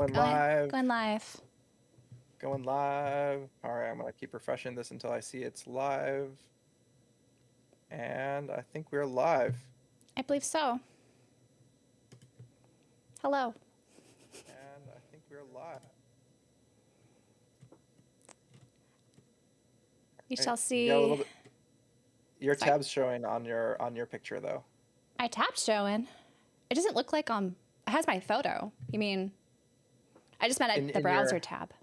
Going live. Going live. Going live. All right, I'm going to keep refreshing this until I see it's live. And I think we're live. I believe so. Hello. And I think we're live. You shall You see. got a little bit... Your tab's showing on your picture though. My tab's showing. It doesn't look like it has my photo. You mean? I just meant the browser tab.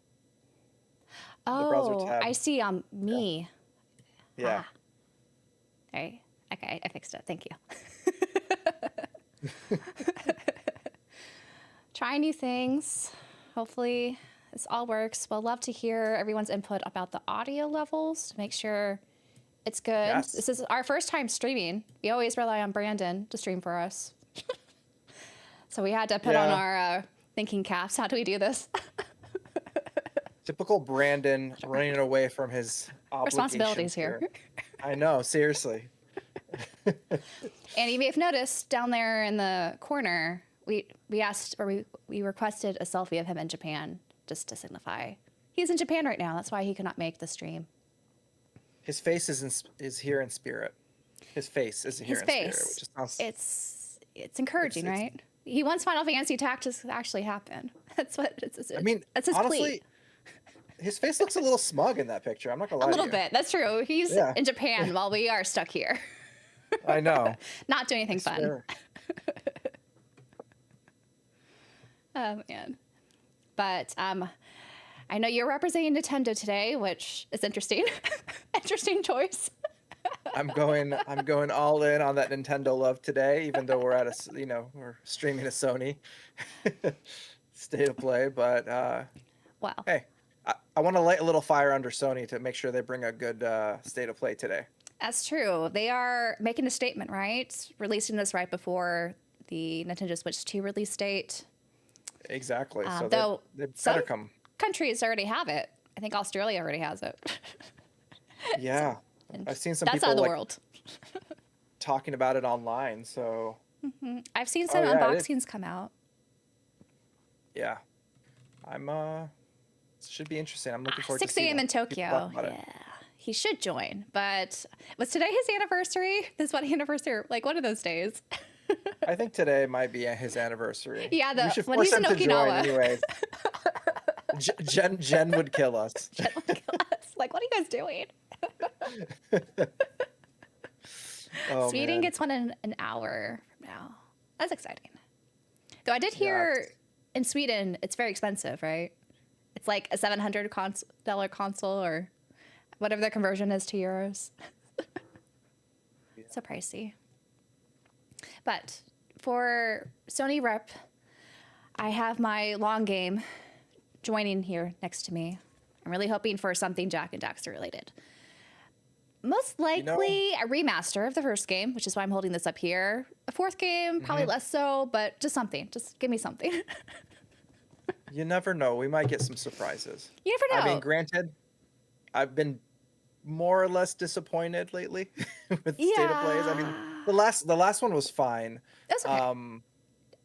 Oh, browser tab. I see. Me. Yeah. Ah. All right. Okay, I fixed it. Thank you. Trying new things. Hopefully this all works. We'll love to hear everyone's input about the audio levels to make sure it's good. Yes. This is our first time streaming. We always rely on Branden to stream for us. So we had to put on our thinking caps. How do we do this? Typical Branden running away from his responsibilities here. I know, seriously. And you may have noticed down there in the corner, we requested a selfie of him in Japan just to signify he's in Japan right now. That's why he could not make the stream. His face is here in spirit. His face is here in spirit. Which sounds... It's encouraging, right? He wants Final Fantasy Tactics to actually happen. That's what it's. I mean, that's his honestly, plea. His face looks a little smug in that picture. I'm not gonna lie. A little bit. That's true. He's in Japan while we are stuck here. I know. Not doing anything fun. Oh man. But I know you're representing Nintendo today, which is interesting. Interesting choice. I'm going all in on that Nintendo love today, even though we're at we're streaming a Sony state of play. But wow. Hey, I want to light a little fire under Sony to make sure they bring a good state of play today. That's true. They are making a statement, right? Releasing this right before the Nintendo Switch 2 release date. Exactly. So though they better come. Countries already have it. I think Australia already has it. Yeah. I've seen some people out of the world talking about it online. So I've seen some unboxings come out. Yeah, should be interesting. I'm looking forward to 6 a.m. in Tokyo. Yeah, he should join. But was today his anniversary? His wedding anniversary? Like one of those days. I think today might be his anniversary. Yeah, we should when force he's him in to join Okinawa. anyways. Jen would kill us. Jen would kill us. Like, what are you guys doing? Sweden gets one in an hour from now. That's exciting. Though I did hear in Sweden it's very expensive, right? It's like a $700 console or whatever the conversion is to euros. So pricey. But for Sony rep, I have my long game joining here next to me. I'm really hoping for something Jack and Daxter related. Most likely a remaster of the first game, which is why I'm holding this up here. A fourth game, probably less so, but just something. Just give me something. You never know. We might get some surprises. You never know. I mean, granted, I've been more or less disappointed lately with state of plays. I mean, the last one was fine. That's okay.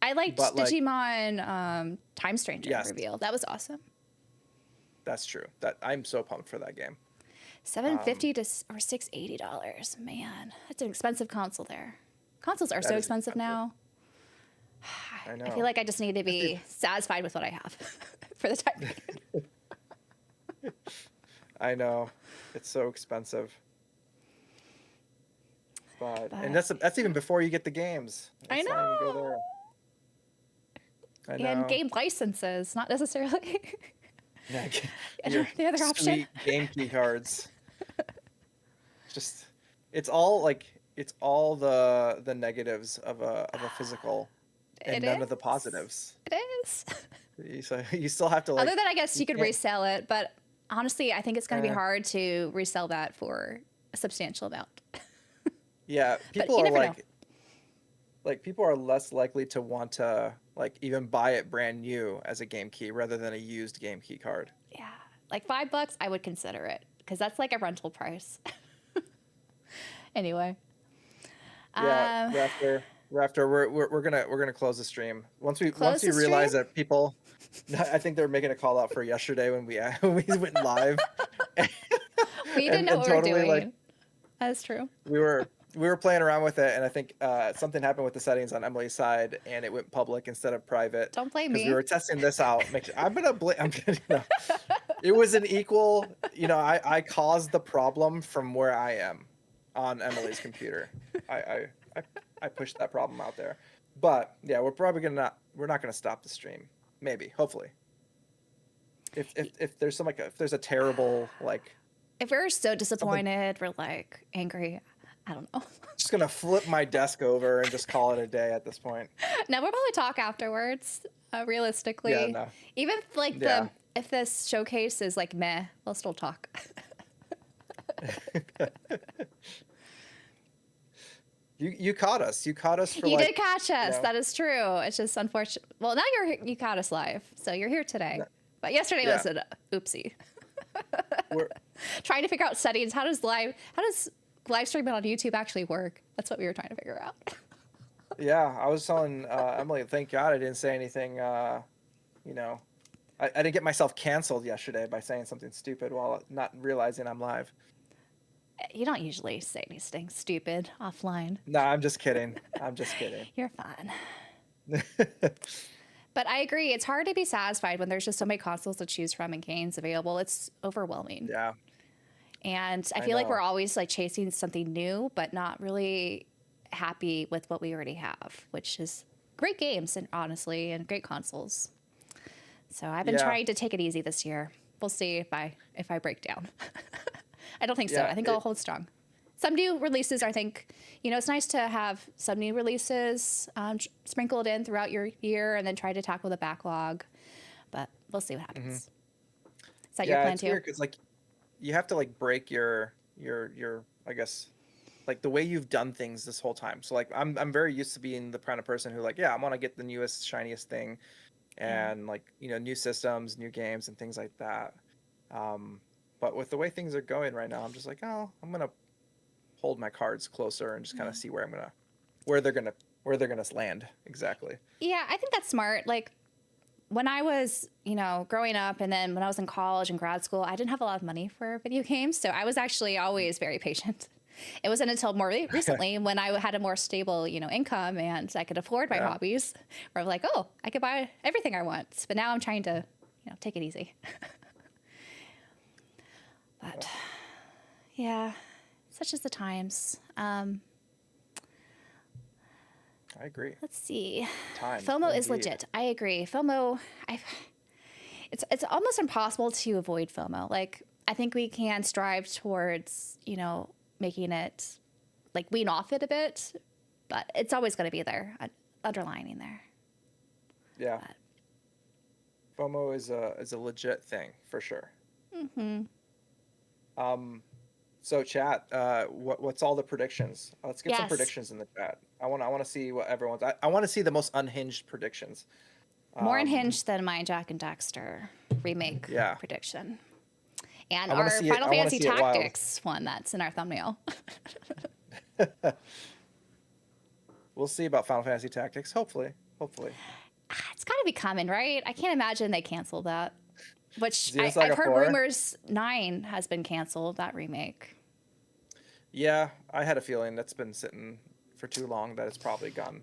I liked Digimon Time Stranger reveal. That was awesome. That's true. I'm so pumped for that game. $750 or $680. Man, that's an expensive console there. Consoles are so expensive now. I know. I feel like I just need to be satisfied with what I have for the time being. I know. It's so expensive. But and that's even before you get the games. I know. Not even go there. I know. And game licenses, not necessarily. Yeah, the other option. Game key cards. It's all the negatives of a physical, and none of the positives. It is. So you still have to. Other than I guess you could resell it, but honestly, I think it's going to be hard to resell that for a substantial amount. Yeah, people are people are less likely to want to even buy it brand new as a game key rather than a used game key card. Yeah, like $5, I would consider it because that's like a rental price. Anyway. Yeah, Raptor, we're gonna close the stream once we realize that people I think they're making a call out for yesterday when we went live. We didn't know and what we were totally like doing. That's true. we were playing around with it, and I think something happened with the settings on Emily's side, and it went public instead of private. Don't blame Because me. we were testing this out. I'm gonna it was an equal. I caused the problem from where I am on Emily's computer. I pushed that problem out there. But yeah, we're not gonna stop the stream. Maybe, hopefully. If there's if there's a terrible like. If we're so disappointed, we're like angry. I don't know. Just gonna flip my desk over and just call it a day at this point. No, we'll probably talk afterwards. Realistically, Yeah, no. Even like Yeah. if this showcase is like meh, we'll still talk. You caught us. You caught us for You like, did catch us. That is true. It's just unfortunate. Well, now you caught us live, so you're here today. No. But yesterday Yeah. was an oopsie. we're, Trying to figure out settings. How does live streaming on YouTube actually work? That's what we were trying to figure out. yeah, I was telling Emily, thank God I didn't say anything. I didn't get myself canceled yesterday by saying something stupid while not realizing I'm live. You don't usually say anything stupid offline. No, I'm just kidding. I'm just kidding. You're fine. But I agree. It's hard to be satisfied when there's just so many consoles to choose from and games available. It's overwhelming. Yeah. And I I feel like know. we're always like chasing something new, but not really happy with what we already have, which is great games and honestly, and great consoles. So I've been Yeah. trying to take it easy this year. We'll see if I break down. I don't think so. Yeah, I think I'll hold strong. Some new releases, I think, it's nice to have some new releases sprinkled in throughout your year and then try to tackle the backlog. But we'll see what happens. Is that your plan it's too? weird because like you have to like break your I guess like the way you've done things this whole time. So like I'm very used to being the kind of person who like, yeah, I want to get the newest shiniest thing and like new systems, new games and things like that. But with the way things are going right now, I'm just like, oh, I'm gonna hold my cards closer and just kind of see where they're gonna land exactly. Yeah, I think that's smart. Like when I was, growing up and then when I was in college and grad school, I didn't have a lot of money for video games. So I was actually always very patient. It wasn't until more recently when I had a more stable, income and I could afford my hobbies where I was like, oh, I could buy everything I want. But now I'm trying to, take it easy. But yeah, such as the times. I agree. Let's see. Time, FOMO is indeed. legit. I agree. FOMO, it's almost impossible to avoid FOMO. Like, I think we can strive towards, making it, like, wean off it a bit, but it's always going to be there, underlining there. Yeah. FOMO is a legit thing for sure. Mm-hmm. So chat, what's all the predictions? Let's get some Yes. predictions in the chat. I want to see what everyone's. I want to see the most unhinged predictions. More unhinged than my Jack and Daxter remake Yeah. prediction. And I wanna our see it- Final I wanna Fantasy see it wild. Tactics one that's in our thumbnail. We'll see about Final Fantasy Tactics. Hopefully. It's got to be coming, right? I can't imagine they canceled that. Which Xenosaga I've heard 4? rumors 9 has been canceled, that remake. Yeah, I had a feeling that's been sitting for too long that it's probably gone.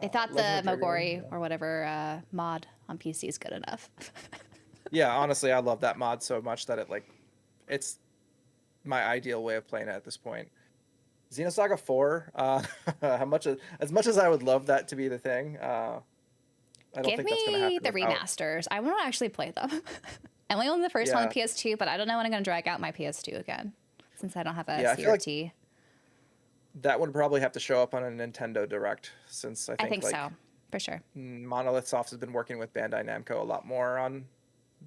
They thought the Legend of Dragoon, Mogori or whatever mod on PC is good enough. Yeah, honestly, I love that mod so much that it's my ideal way of playing it at this point. Xenosaga 4, as much as I would love that to be the thing, I don't Give think that's going to me happen. the remasters. I want to actually play them. I only own the first one on PS2, but I don't know when I'm going to drag out my PS2 again since I don't have a I feel like CRT. that would probably have to show up on a Nintendo Direct, since I I think think so, for sure. Monolith Soft has been working with Bandai Namco a lot more on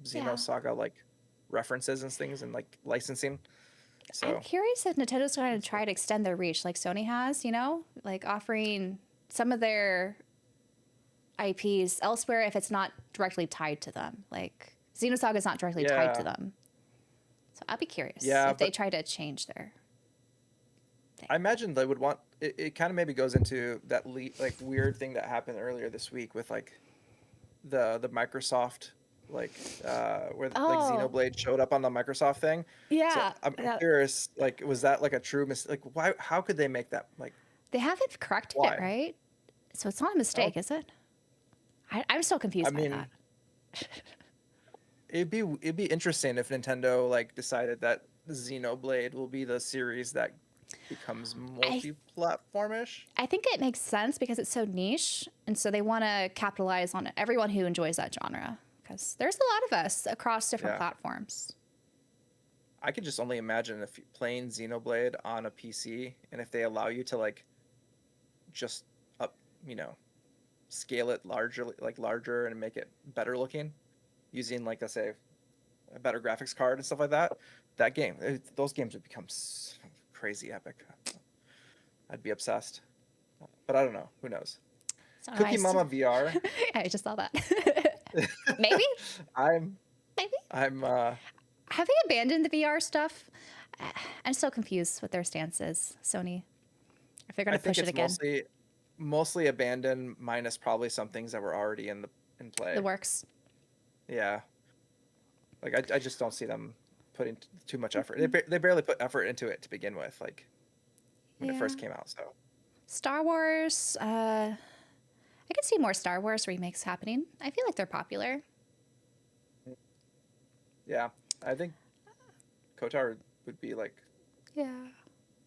Xenosaga like references and things and like licensing. So I'm curious if Nintendo's going to try to extend their reach like Sony has, like offering some of their IPs elsewhere if it's not directly tied to them. Like Xenosaga is not directly tied to them. So I'd be curious if they try to change their thing. I imagine they would want it kind of maybe goes into that like weird thing that happened earlier this week with like the Microsoft like where like Oh, Xenoblade showed up on the Microsoft thing. So yeah. I'm curious, like, was that like a true mistake? Like, why? How could they make that? Like, They haven't corrected it, why? right? So it's not a I don't. mistake, is it? I'm so I confused by that. mean, it'd be interesting if Nintendo like decided that Xenoblade will be the series that becomes I multi-platformish. I think it makes sense because it's so niche, and so they want to capitalize on everyone who enjoys that genre. Because there's a lot of us across different Yeah, platforms. I could just only imagine if playing Xenoblade on a PC, and if they allow you to like just up, you know, scale it larger, like larger, and make it better looking using like, let's say, a better graphics card and stuff like that. That game, those games would become crazy epic. I'd be obsessed, but I don't know. Who knows? So Cookie Mama VR. I just saw that. Maybe, I'm maybe. I'm Have they abandoned the VR stuff? I'm so confused what their stance is, Sony. If they're going I to think push it it's again, mostly abandoned, minus probably some things that were already in the play. works. Yeah, like I just don't see them putting too much effort. They barely put effort into it to begin with, like when it Yeah. first came out. So Star Wars. I could see more Star Wars remakes happening. I feel like they're popular. yeah, I think Kotar would be like Yeah.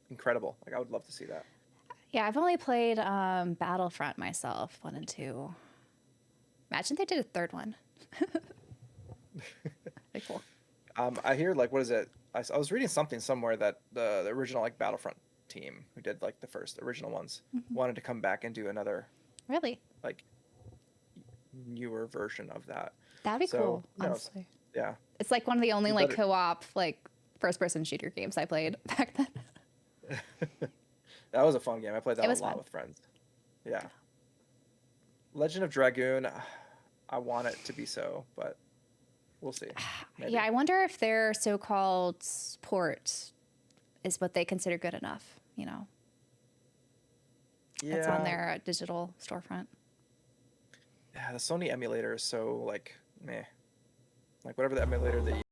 incredible. Like I would love to see that. Yeah, I've only played Battlefront myself, 1 and 2. Imagine they did a third one. Like, cool. I hear like what is it? I was reading something somewhere that the original like Battlefront team who did like the first original ones wanted to come back and do another Really? like newer version of that. That'd be So cool, who knows? honestly. Yeah, It's like one of the only be like better. co-op like first-person shooter games I played back then. That was a fun game. I played It that a was lot fun. with friends. Yeah, Legend of Dragoon. I want it to be so, but we'll see. Yeah, Maybe. I wonder if their so-called port is what they consider good enough, that's on Yeah, their digital storefront. yeah. The Sony emulator is so like meh. Like whatever the emulator they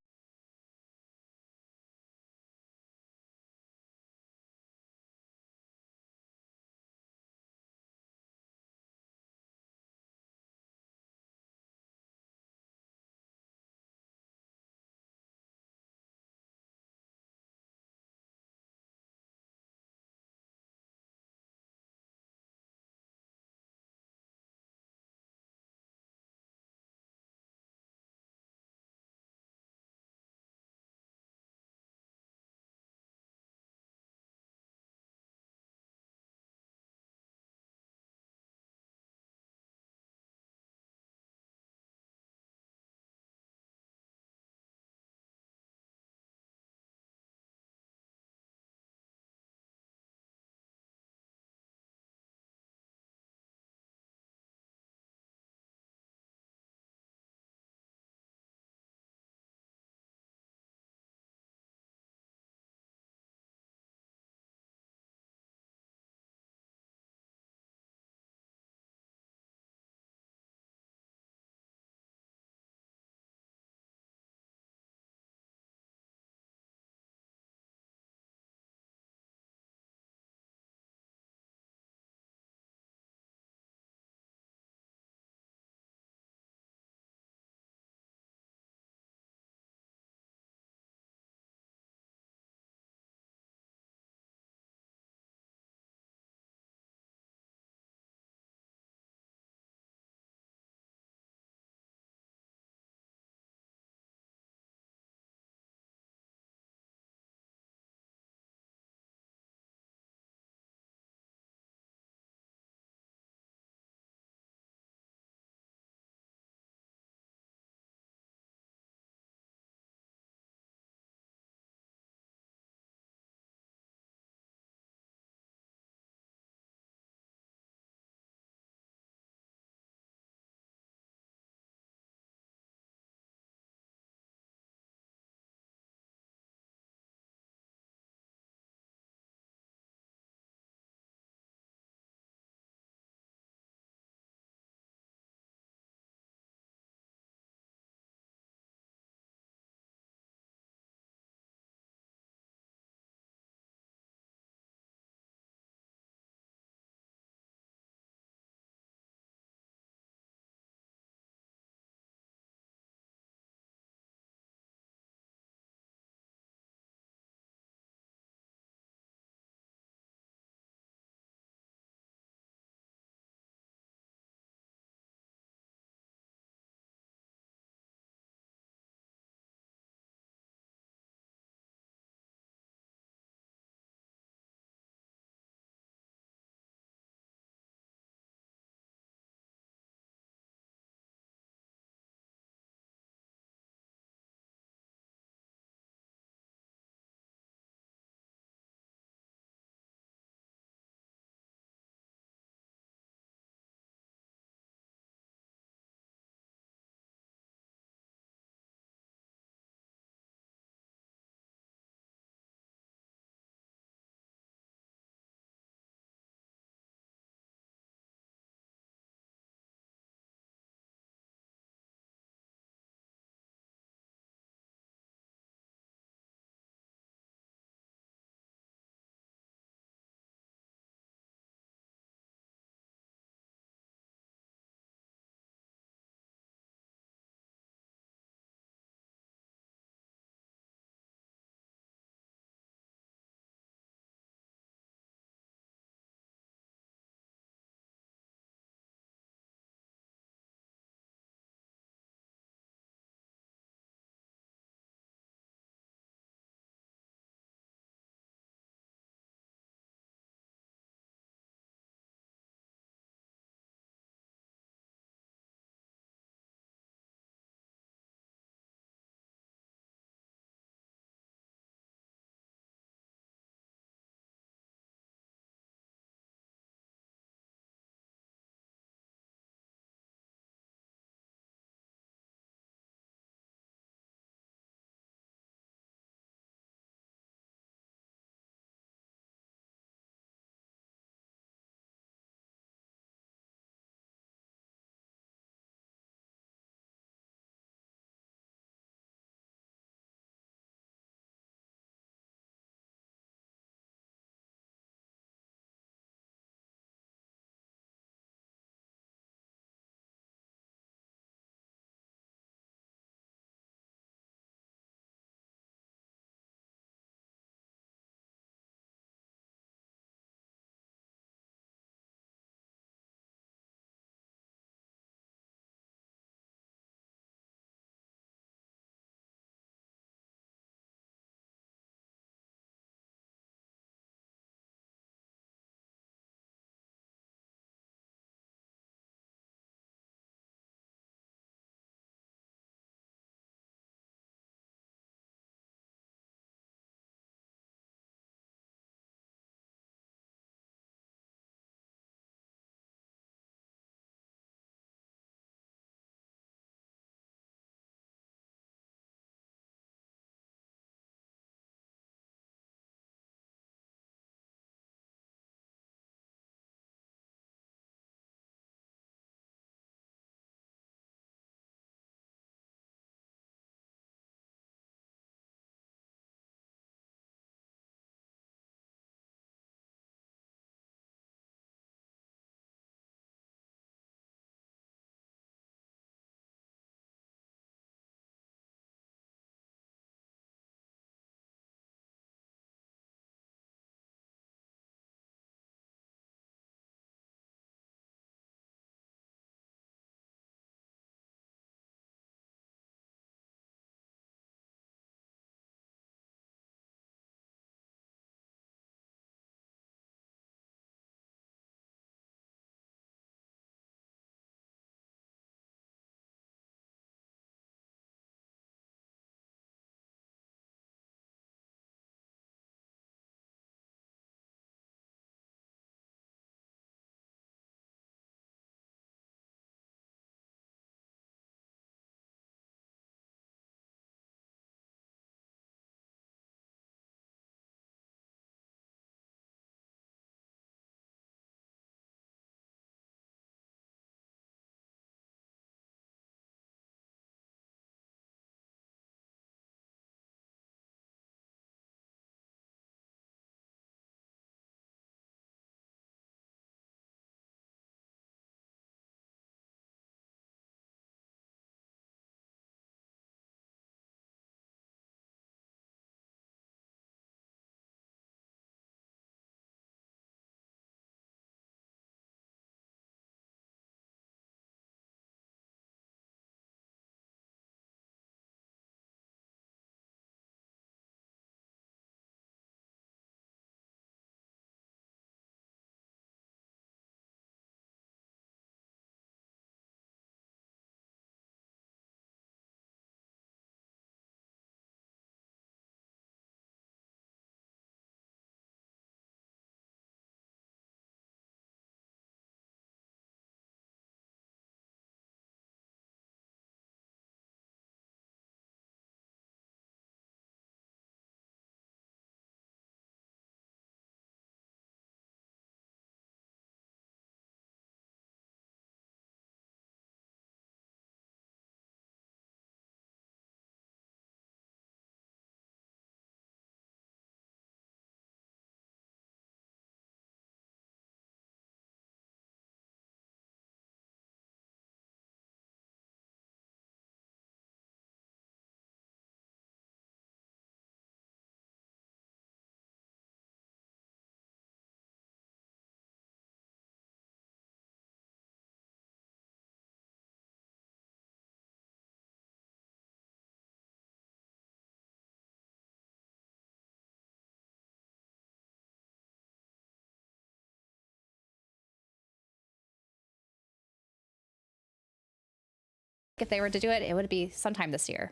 if they were to do it, it would be sometime this year.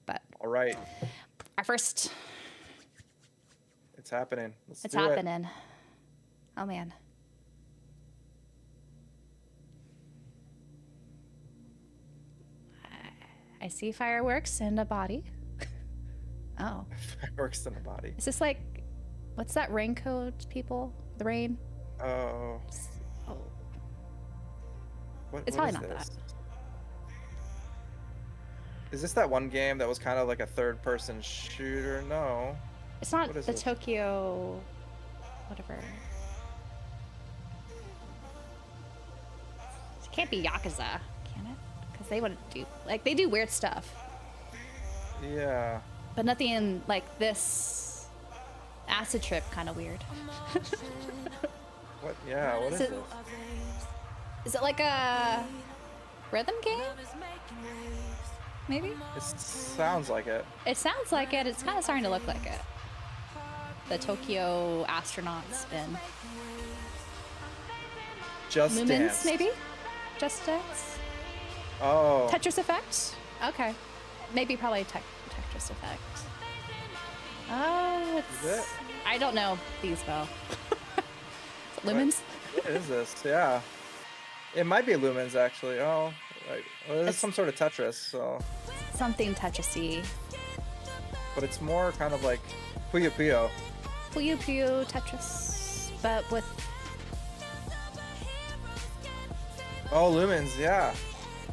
But All right, our first, it's happening. Let's it's do it. happening. Oh man. I see fireworks and a body. Oh. Fireworks in the body. Is this like, what's that raincoat, people? The rain? Oh. Oh. What, It's what probably is not this? Is this that one game that was kind of like a third-person shooter? No. It's not What is the this? Tokyo, whatever. It can't be Yakuza, can it? Because they wouldn't do, like, they do weird stuff. Yeah. But nothing like this acid trip kind of weird. What? Yeah. What is it- this? Is it like a rhythm game? Maybe? It sounds like it. It sounds like it. It's kind of starting to look like it. The astronaut spin. Just Lumens, Dance. maybe? Just Dance? Oh. Tetris Effect? Okay. Maybe probably Tetris Effect. Oh, it's... Is it? I don't know these though. Lumens? What is this? Yeah. It might be Lumens actually. Oh. Right. Well, it's It's- some sort of Tetris, so. Something Tetris-y. But it's more kind of like Puyo Puyo. Puyo Puyo Tetris, but with... Oh, Lumens, yeah.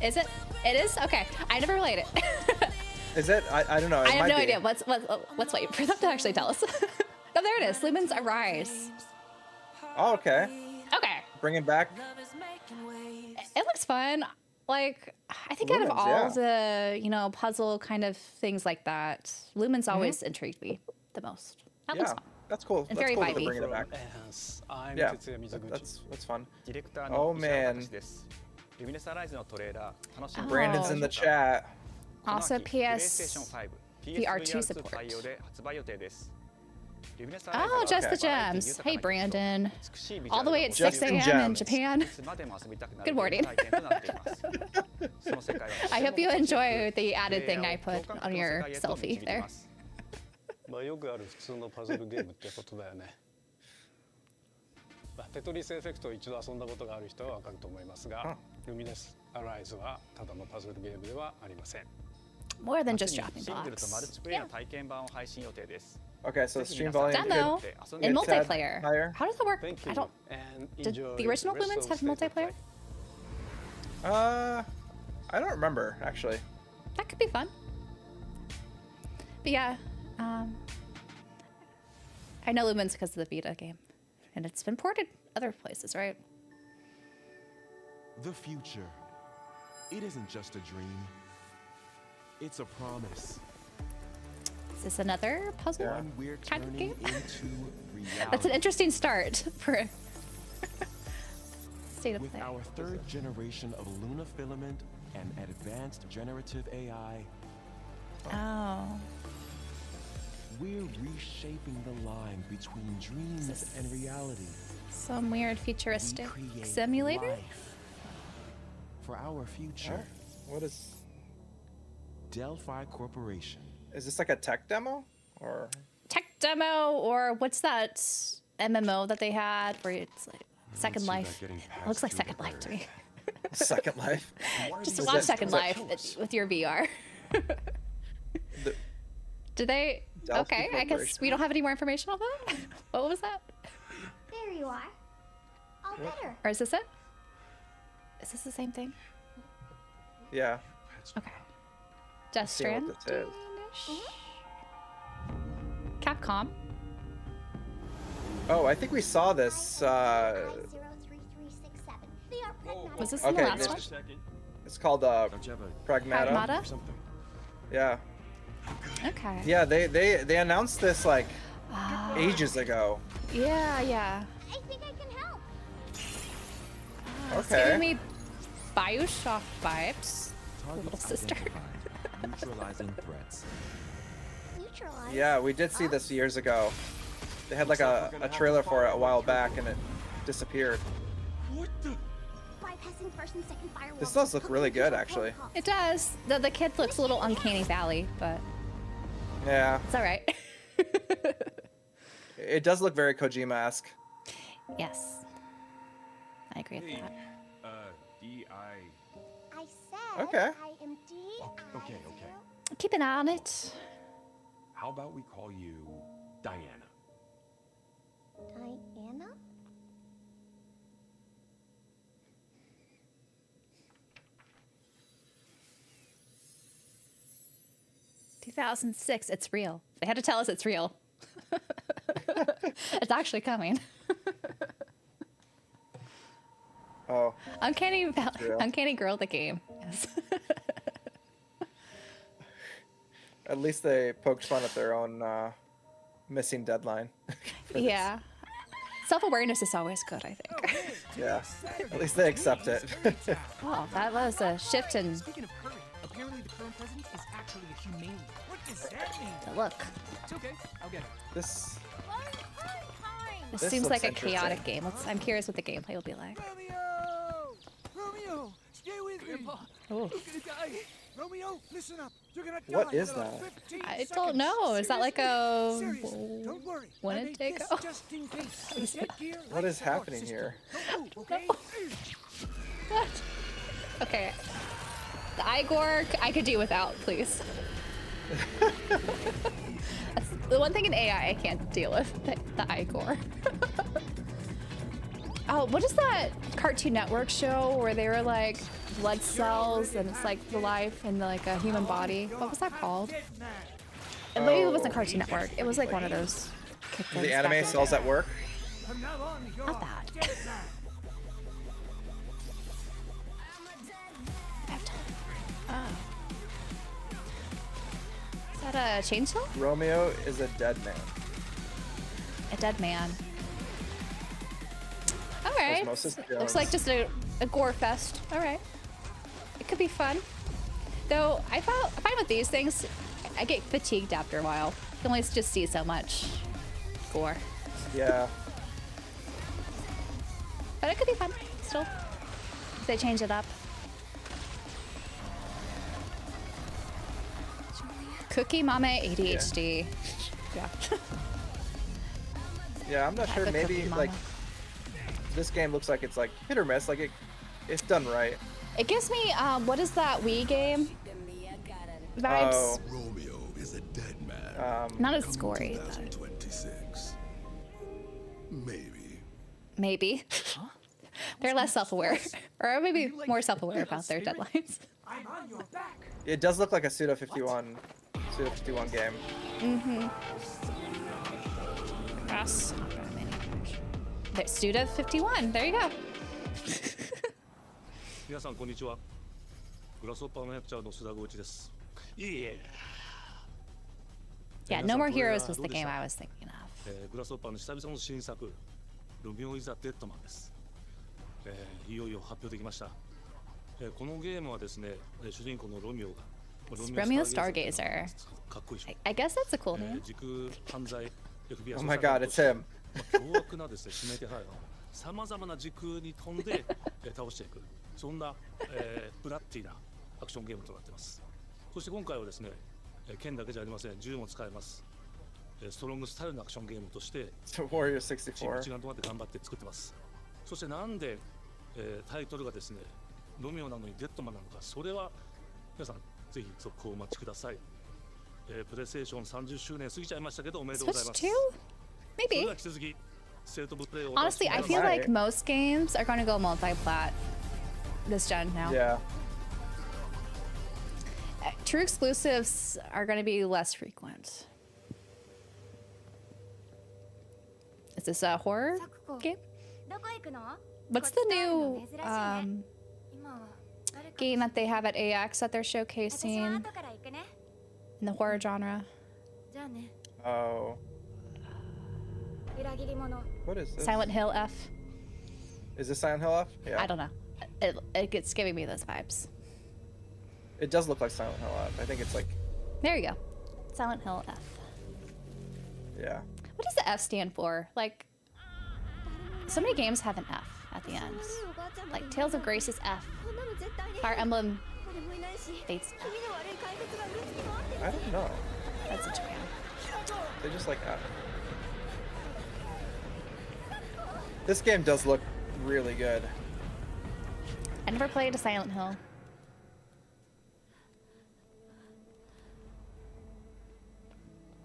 Is it? It is? Okay. I never played it. Is it? I don't know. It I have might no be. idea. Let's wait for them to actually tell us. Oh, there it is. Lumens Arise. Oh, okay. Okay. Bring it back. It looks fun. Like, I think out of Lumens, all yeah. the, puzzle kind of things like that, Lumens always intrigued me the most. That looks Yeah, fun. that's cool. And That's very cool that vibey. they're bringing it back. I'm Yeah, Tetsuya Mizuguchi. that's fun. ディレクター Oh の石原 man, 隆ですルミネスアライズのトレーラー楽しんで Brandon's in the chat. Also この秋 PlayStation 5 VR2 PSVR2 と support. 対応で発売予定です ルミネスアライズ Oh, は just the バラエティ gems. 豊か Hey, な劇と Brandon. 美しいビジュア All ル the way at just 6 in a.m. in gems. Japan. いつまでも遊びたくな Good る morning. 体験となっていますその世界は I hope you enjoy the added プレイ thing ヤー I を put 共感覚 on の your 世界へと selfie 導き there. ますまあよくある普通のパズルゲームってことだよね。テトリスエフェクトを一度遊んだことがある人はわかると思いますが、ルミネスアライズはただのパズルゲームではありません。 More than 夏 just に dropping シングルとマル blocks. チプレイ Yeah. の体験版を配信予定です Okay, so ぜひ stream 皆さん volume. Demo. could- In It's had multiplayer. higher. How does that work? Thank you. I don't. And Did enjoy the original the rest Lumens of have State of multiplayer? Play. I don't remember actually. That could be fun. But yeah, I know Lumens because of the Vita game, and it's been ported other places, right? The future. It isn't just a dream. It's a promise. Is this another puzzle? Yeah. One we're Kind of turning game? into reality. That's an interesting start for a state of With play. our third generation of Luna filament and advanced generative AI, Oh, we're reshaping the line between dreams and reality. some weird We futuristic create simulator. life for our future. What is? Delphi Corporation. Is this like a tech demo or? Tech demo, or what's that MMO that they had where it's like Second see that Life? getting It looks like passed Second through the Life to me. Second Life. Just Is watch that- Second is that- Life with your VR. The- Did they? Delphi Okay, I guess Corporation. we don't have any more information on that. What was that? There you are. All better. Or is this it? Is this the same thing? Yeah. Okay. Death See what Strand. this is. Capcom. Oh, I think we saw this. 03367. They are pragmatic. Was this in the Okay, last one? It's called Don't you have a Pragmata. Pragmata? or something? Yeah. Okay. Yeah. They announced this like Ah, ages ago. yeah, yeah. I think I can help. It's Okay. giving me Bioshock vibes. Targets Little sister. identified. Neutralizing threats. Neutralize. Yeah, we did see this years ago. They had like a trailer for it a while back and it disappeared. What the? By passing first and second firewalls. This does look really good, Control actually. protocol. It does. The kid looks a little uncanny valley, but Yeah, it's all right. it does look very Kojima-esque. Yes. I agree with Hey, that. D.I. I said Okay. I am D. Okay. Keep an eye on it. How about we call you Diana? Diana? 2006. It's real. They had to tell us it's real. It's actually coming. Oh, Uncanny real. Uncanny Girl the game. Yes. at least they poked fun at their own missing deadline. for this. Yeah. Self-awareness is always good, I think. Yeah. At least they accept it. Oh, that was a shift in Speaking of curry, apparently the current president is actually a humane. What does that mean? the look. It's okay, I'll get it. This This This seems looks like a interesting. chaotic game. I'm curious what the gameplay will be like. Romeo! Romeo, stay with me. Oh. You're gonna die. Romeo, listen up. You're gonna die. What is in about that? 15 I seconds. don't know. Is that like a Serious. Don't worry. When I it made take this off? just in case. The headgear What lights is the guard happening system. here? Don't move, okay? What? Okay. The Igor, I could do without, please. That's the one thing in AI I can't deal with, the Igor. Oh, what is that Cartoon Network show where they were like blood cells and it's like the life in like a human body? What was that called? And maybe it wasn't Cartoon Network. It was like one of those. kid things the back in anime the cells day. at work. From now on, you're Not that. dead man. Oh. Is that a chainsaw? Romeo is a dead man. A dead man. All right. Osmosis Looks Jones. like just a gore fest. All right. It could be fun. Though I find with these things, I get fatigued after a while. You can only just see so much gore. Yeah. But it could be fun still. If they change it up. Cookie Mama ADHD. Yeah. Yeah, I'm not sure. The Maybe Cookie like Mama. this game looks like it's like hit or miss. Like it's done right. It gives me what is that Wii game vibes? Oh, Romeo is a dead man. Not as gory, but 2026. Maybe. maybe. They're less self-aware, or maybe more self-aware about their deadlines. I'm on your back. it does look like a Suda 51 game. Cross. There's Suda 51. There you go. 皆さんこんにちは。グラスホッパーの役者の須田剛一です。いえいえ。 Yeah, No More Heroes was the game I was thinking of. グラスホッパーの久々の新作、ロミオ・イザ・デッドマンです。いよいよ発表できました。このゲームはですね、主人公のロミオが、 Romeo Stargazer. かっこいいでしょ。 I guess that's a cool name. 時空犯罪 FBI Oh my God, it's him. 凶悪なですね、指名手配をさまざまな時空に飛んで倒していく、そんな、ブラッディなアクションゲームとなっています。そして今回はですね、剣だけじゃありません、銃も使えます。ストロングスタイルのアクションゲームとして Warrior チーム 64. 一丸となって頑張って作ってます。そしてなんで、タイトルがですね、ロミオなのにデッドマンなのか、それは皆さんぜひ続行をお待ちください。プレイステーション30周年過ぎちゃいましたけどおめでとうござい Switch ます。 2? それで Maybe. は引き続きステートオブプレイを Honestly, I feel like most games are going to go multi-plat this gen now. Yeah. True exclusives are going to be less frequent. Is this a horror game? どこ行くの？ What's the new game that they have at AX that they're 私は showcasing 後から行くね。 in the horror genre? じゃあね。 Oh, 裏切り者。 what is this? Silent Hill F? Is this Silent Hill F? Yeah. I don't know. It's giving me those vibes. It does look like Silent Hill F. I think it's like, There you go. Silent Hill F. yeah. What does the F stand for? Like, so many games have an F. at the end. Like Tales of Grace is F. Fire Emblem Fates F. I don't know. That's a Japan. They just like F. This game does look really good. I never played a Silent Hill.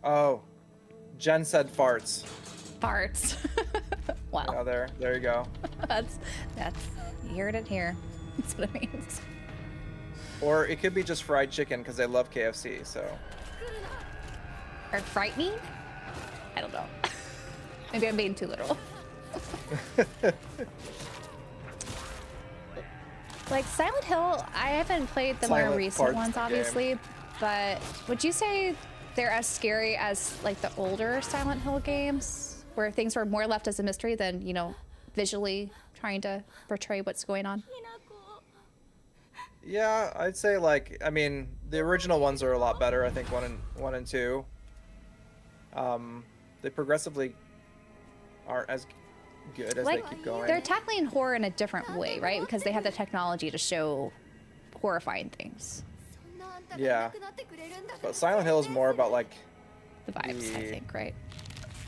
Oh, Jen said farts. Farts. Wow. Oh, there you go. that's you heard it here. That's what it means. Or it could be just fried chicken because they love KFC. So. Or frightening? I don't know. Maybe I'm being too literal. Like Silent Hill, I haven't played the more recent ones, obviously, but would you say they're as scary as like the older Silent Hill games, where things were more left as a mystery than, you know, visually trying to portray what's going on? Yeah, I'd say like, I mean, the original ones are a lot better. I think one and two. They progressively aren't as good as Like, they keep going. they're tackling horror in a different way, right? Because they have the technology to show horrifying things. Yeah, but Silent Hill is more about like the vibes, I think, right?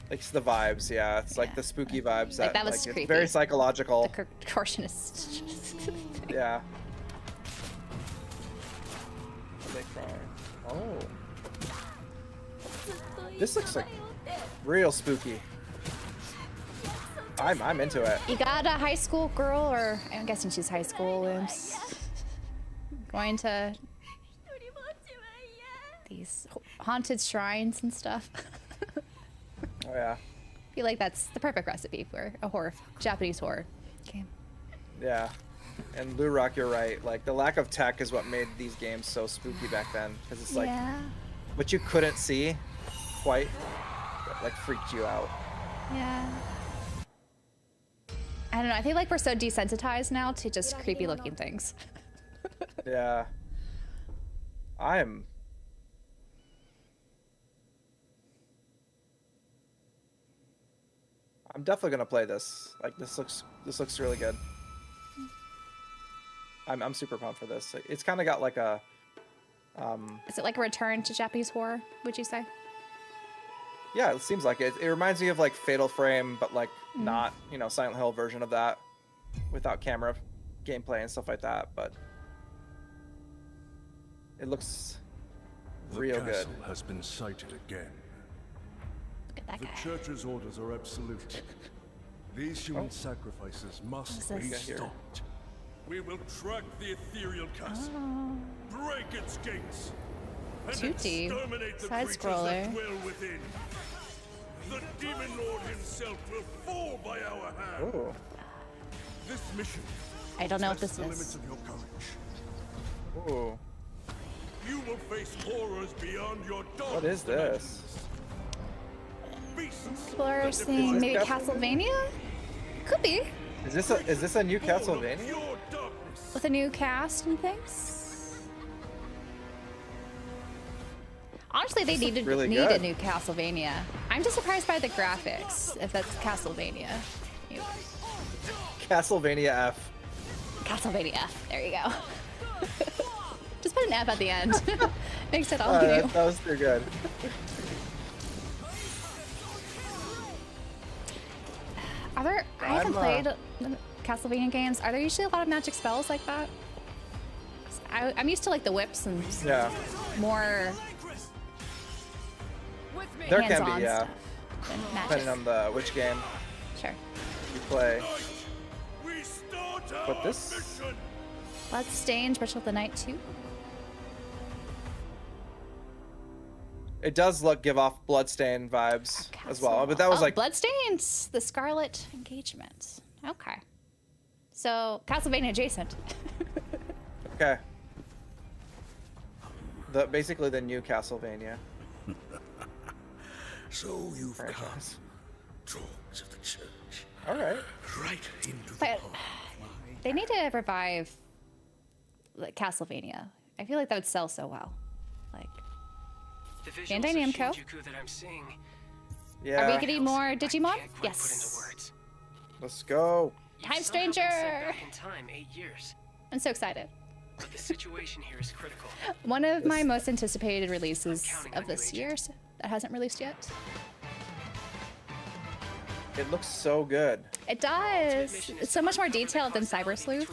Like it's the vibes, yeah. It's like the spooky vibes Like, that was like, creepy. it's very psychological. The contortionist. Yeah. They cry. Oh. This looks like real spooky. I'm into it. You got a high school girl, or I'm guessing she's high school, who's going to these haunted shrines and stuff. Oh yeah. I feel like that's the perfect recipe for a horror, Japanese horror game. Yeah. And Lou Rock, you're right. Like the lack of tech is what made these games so spooky back then, because it's like what you couldn't see quite that, like freaked you out. Yeah. I don't know. I feel like we're so desensitized now to just creepy looking things. Yeah. I'm definitely gonna play this. Like this looks really good. I'm super pumped for this. It's kind of got like a Is it like a return to Japanese horror, would you say? yeah, it seems like it. It reminds me of like Fatal Frame, but like not, you know, Silent Hill version of that without camera gameplay and stuff like that, but it looks real The good. castle has been sighted again. Look at that The guy. church's orders are absolute. These human sacrifices must What's be this? stopped. We will track the ethereal castle, break its gates, and 2D. exterminate the Side creatures scroller. that dwell within. The demon lord himself will fall by our hand. Ooh. This mission I don't know what tests this the is. limits of your courage. Ooh. You will face horrors beyond your What is this? Explorer scene, maybe Castlevania? Could be. Is this a new Castlevania? With a new cast and things. Honestly, they need really a good. new Castlevania. I'm just surprised by the graphics, if that's Castlevania. Castlevania F. Castlevania F. There you go. Just put an F at the end. Makes it all new. That was too good. Are there? I haven't played the Castlevania games. Are there usually a lot of magic spells like that? 'Cause I'm used to like the whips and Yeah. more There can hands-on be, yeah. stuff than magic. Depending on the which game Sure. you play. But this Bloodstained, Ritual of the Night 2. it does give off Bloodstain vibes as well. But that was like Bloodstained, the Scarlet Engagement. Okay. So Castlevania adjacent. okay. Basically the new Castlevania. So you've come, franchise. dogs of the church, All right. right into the But heart of my they need to revive like Castlevania. I feel like that would sell so well. Like The Bandai visuals of Namco. Shinjuku that I'm seeing, Yeah. Are we getting more I Digimon? can't quite put into Yes. words. Let's go. Time Stranger! Back in time 8 years. I'm so excited. But the situation here is critical. One of my most anticipated releases of this year that hasn't released yet. It looks so good. It does. It's so much more detailed than Cyber Sleuth.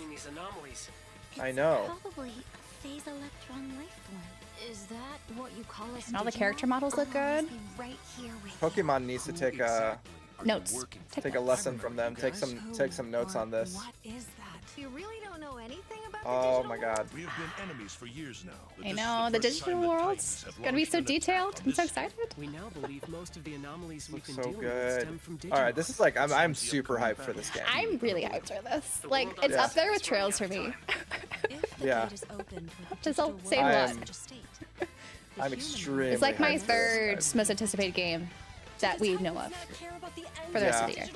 I know. Probably a phase electron life form. Is that what you call us? And all the character models look good. Right here with Pokemon needs to take a Notes. take a lesson from them. Take some notes on this. What is that? You really don't know anything about Oh my god. We have been enemies for years now. but I this is know, the first time digital the world's Titans have gonna be launched so an attack detailed. on I'm so this excited. We now believe most of the anomalies we've been So dealing with good. stem from All right, this is like I'm super hyped for this game. I'm really hyped for this. Like, it's up there with Trails for me. Yeah. Just I'll say I what. am- I'm extremely. It's like my hyped for third this. most anticipated game that we know of for the rest of the year.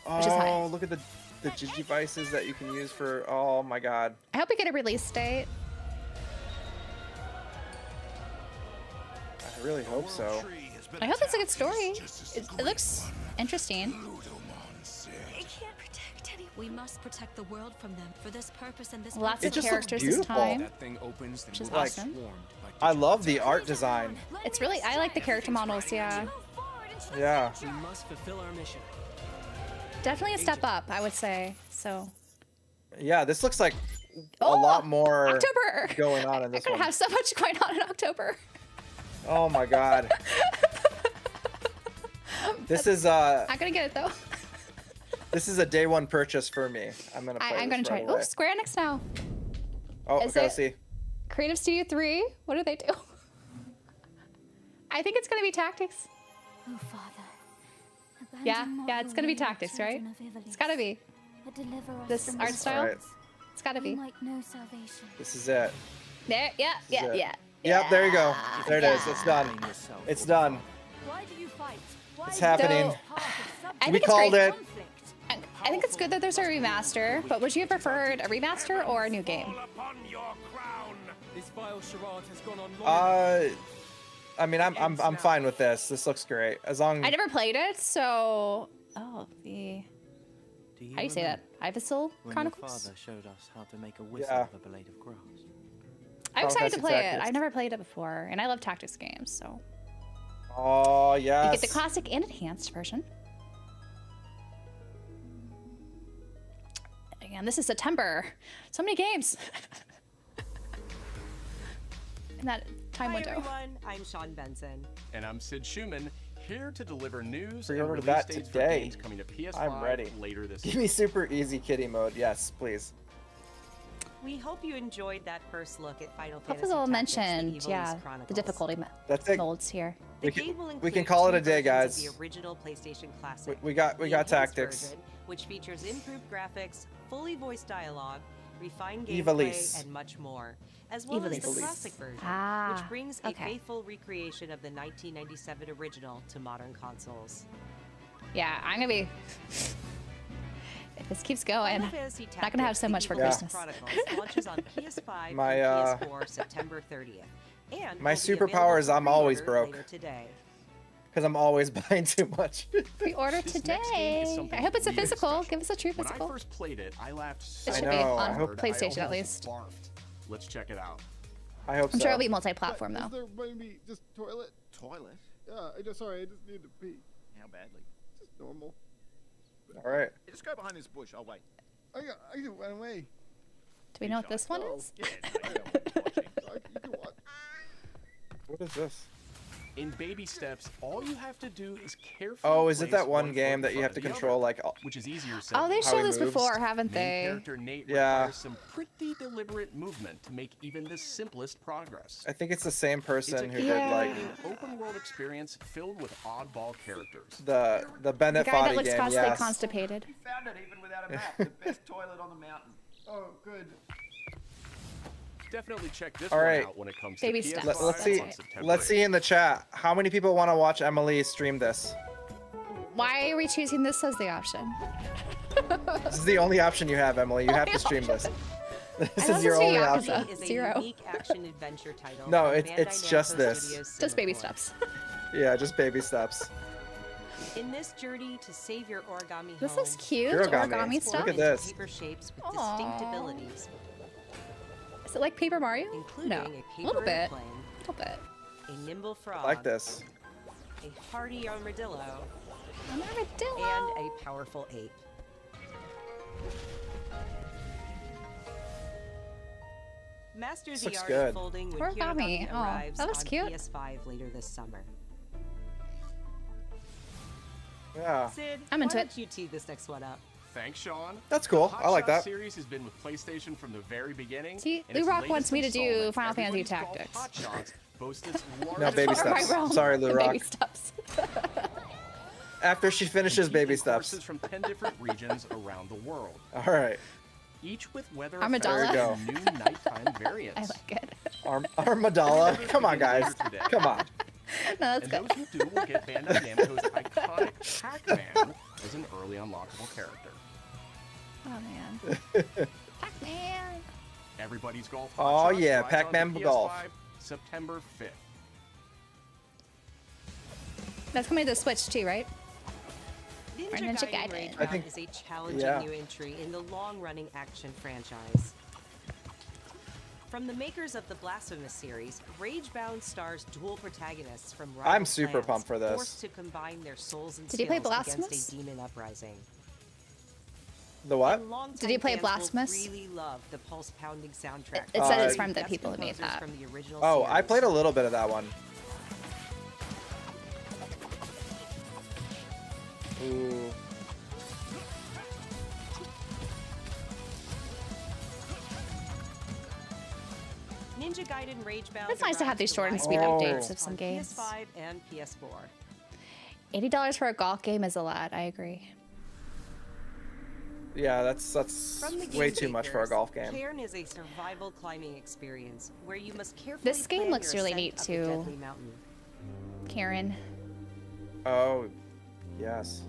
Which is high. Oh, look at the Digivices that you can use for. Oh my god. I hope we get a release date. I really hope so. I hope it's a good story. It looks interesting. They can't protect anyone. We must protect the world from them for this purpose and this Lots It of just looks characters this beautiful. time, That thing opens, which is Like, awesome. I love the art design. It's really, I like the character models, yeah. Yeah. We must fulfill our mission. Definitely a step up, I would say. So, Yeah, this looks like a Oh, lot more October! going on in I this could one. have so much going on in October. Oh my god. This is I'm gonna get it though. this is a day one purchase for me. I'm gonna play I'm this gonna try right it. away. Oh, Square Enix now. Oh, Is okay, it- let's see. Creative Studio 3. What do they do? I think it's gonna be Tactics. Oh, Father. Yeah, it's gonna be Tactics, right? It's gotta be. This art style. Alright. It's gotta be. This is it. There, yeah. Yep, there you go. There it is. It's done. It's done. Why do you fight? It's happening. I We think it's called great. it. I think it's good that there's a remaster, but would you have preferred a remaster or a new game? This vile charade has gone on long I mean, I'm fine with this. This looks great. As long I never played it, so how do you say that? Ivysaur Chronicles? Father showed us how to make a whistle Yeah. of a blade of grass. I'm excited to play it. Tactics. I never played it before, and I love tactics games, so Oh you yes. get the classic and enhanced version. Again, this is September. So many games. In that time window. Everyone, I'm Sean Benson. And I'm Sid Schumann, here to deliver news Pre-order and release that dates for today. games coming to PS5 I'm ready. later this Give year. me super easy kitty mode. Yes, please. We hope you enjoyed that first look at Final Hope Fantasy all Tactics: The mentioned, Evil's yeah, the Chronicles. difficulty That's it. molds here. The game will We can include call it a two day, versions guys. of the original PlayStation Classic. We got The enhanced tactics. version, which features improved graphics, fully voiced dialogue, refined Ivalice. gameplay, and much more, as well as the Ivalice. classic version, Ah, which brings okay. a faithful recreation of the 1997 original to modern consoles. Yeah, I'm gonna be. If this keeps going, Final Fantasy not gonna have Tactics: so The much for Evil's Christmas. Chronicles launches on PS5 My, and PS4 September 30th. And my will be superpower available is for I'm always pre-order broke. later today. Because I'm always buying too much. Pre-order This next game is today. something I hope it's a really physical. special. Give us a true When I physical. first played it, I laughed so It should I be know, I on hope- PlayStation at almost least. barfed. Let's check it out. I hope I'm so. sure it'll be multi-platform Is though. there maybe just toilet? Toilet? Yeah, I just sorry, I just need to pee. How badly? Just normal. All right. Just go behind this bush. I'll wait. I can run away. Do we know what this one is? Yeah, I know what you're watching. You can watch. What is this? In baby steps, all you have to do is carefully Oh, is it place that one foot game in that you front have of to the control other, like? which is easier said Oh, than they've How shown he this moves? before, haven't Main they? character Nate Yeah. requires some pretty deliberate movement to make even the simplest progress. I think it's the same It's a person who did Yeah. like open world experience filled with oddball characters. the The Bennett guy that Foddy looks game. constantly Yes. constipated. Found it even without a map. The best toilet on the mountain. Oh, good. Definitely check this All one right. out when it comes Baby to steps. PS5 Let's see. on September Let's 8th. see in the chat. How many people want to watch Emily stream this? Why are we choosing this as the option? This is the only option you have, Emily. You have to Only stream this. This I is your love only Yakuza. option. Is a Zero. unique action adventure title. No, from it's Bandai just Namco this. Studios Just baby Singapore. steps. Yeah, just baby steps. In this journey to save your origami This home, is cute. Origami. Origami stuff. Look at this. paper shapes with distinct Aw. abilities, Is it like Paper Mario? including No. a A paper little bit. airplane, A little bit. a nimble frog, I like this. a hardy armadillo, An armadillo. and a powerful ape. Master This the looks art good. of folding when Origami. Hiragami Aw, arrives that looks on cute. PS5 later this summer. Yeah. Sid, I'm into why it. don't you tee this next one up? Thanks, Sean. That's cool. The I like Hotshot that. series has been with PlayStation from the very beginning. See, and Lou its Rock latest wants me to do installment, Final Fantasy Everybody's Golf Tactics. Hotshots, boasts its No, largest baby library steps. realm. Sorry, Lou Rock. Baby steps. After she finishes and baby teaching steps. courses from 10 different regions around the world, All right. each with weather Armadillo. effects There you and new nighttime variants. I like it. Armadillo. Come on, guys. Come on. No, that's And good. those who do will get Bandai Namco's iconic Pac-Man as an early unlockable character. Oh man. Pac-Man. Everybody's Golf Oh, Hotshots yeah, arrives Pac-Man on the Golf. PS5 September 5th. That's coming to the Switch too, right? Ninja, Or Ninja Gaiden Gaiden. Rage I Bound think- is a challenging yeah. new entry in the long-running action franchise. From the makers of the Blasphemous series, Ragebound stars dual protagonists from rival I'm super clans pumped for this. forced to combine their souls and Did you play skills against Blasphemous? a demon uprising. The what? And longtime Did you play fans will Blasphemous? Really love the pulse-pounding soundtrack. It said it's Uh, from the Best people who made composers that. From the original Oh, I series. played a little bit of that one. Ooh. Ninja Gaiden Ragebound. It's nice to have arrives these short and July sweet 9th updates of some on games. PS5 and PS4. $80 for a golf game is a lot. I agree. Yeah, that's From the way game too much for a makers, golf game. Cairn is a survival climbing experience where you must carefully This game plan looks your really ascent neat, up a too. deadly mountain. Karen. Oh, yes.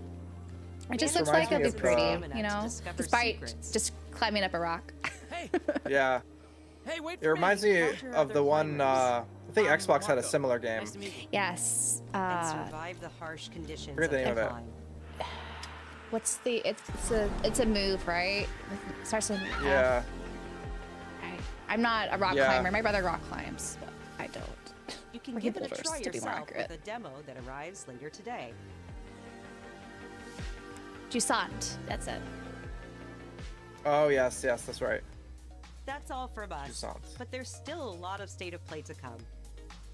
It just Manage looks like reminds it'll me be of, pretty, stamina you to know, discover despite secrets. just climbing up a rock. Hey, Yeah. hey, wait It for reminds me Encounter of the other one, climbers. I think Xbox had a similar game. Nice to meet you. Yes. And survive the harsh conditions forget of the name the of it. climb. What's the, it's a move, right? It starts with an F. Yeah. I'm not a rock Yeah. climber. My brother rock climbs, but I don't. You can Or give it a boulders, try to be more yourself accurate. with a demo that arrives later today. Jusant. That's it. Oh, yes, yes, that's right. That's all from us. Jusant. But there's still a lot of State of Play to come.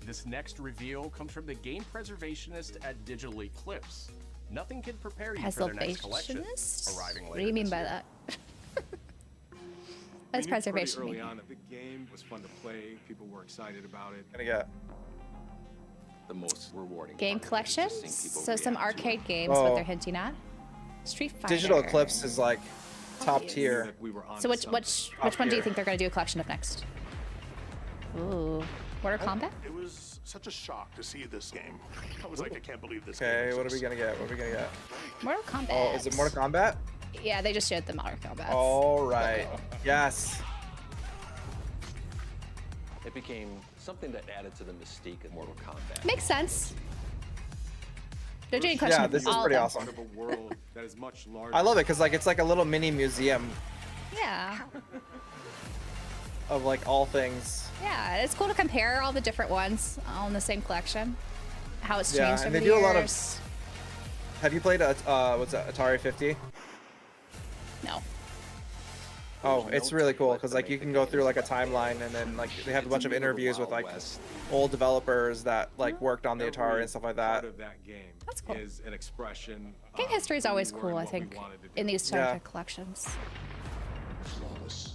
This next reveal comes from the game preservationist at Digital Eclipse. Nothing can prepare you for their next collection, Preservationist? arriving later What do you mean this by year. that? What does preservation early mean? on that the game was fun to play. People were excited about it. Gonna get. The most rewarding Game part of it is just seeing collections? people So some react to it. arcade games, what Oh. they're hinting at. Street Fighter. Digital Eclipse is like top yes. tier. That we were on So which one do you tier. think they're going to do a collection of next? Ooh. Mortal Kombat? It was such a shock to see this game. I was like, I can't believe this game Okay, what are we exists. gonna get? What are we gonna get? Mortal Kombat. Oh, is it Mortal Kombat? Yeah, they just showed the Mortal Kombat. All right. Yes. It became something that added to the mystique of Mortal Kombat. Makes sense. They're doing Yeah, collection this is of all pretty of them. awesome. Part of a world that is much larger. I love it because like it's like a little mini museum Yeah. of like all things. Yeah, it's cool to compare all the different ones all in the same collection. How it's Yeah, changed and over they the do a lot of- years. Have you played what's that, Atari 50? No. Oh, it's really cool because like you can go through like a timeline and then like they have a bunch of interviews with like old developers that like worked on the Atari and stuff like that. Part of that game That's cool. is an expression. Game of history is who we always were cool, and I what we think, wanted to do. in these Yeah. type of collections.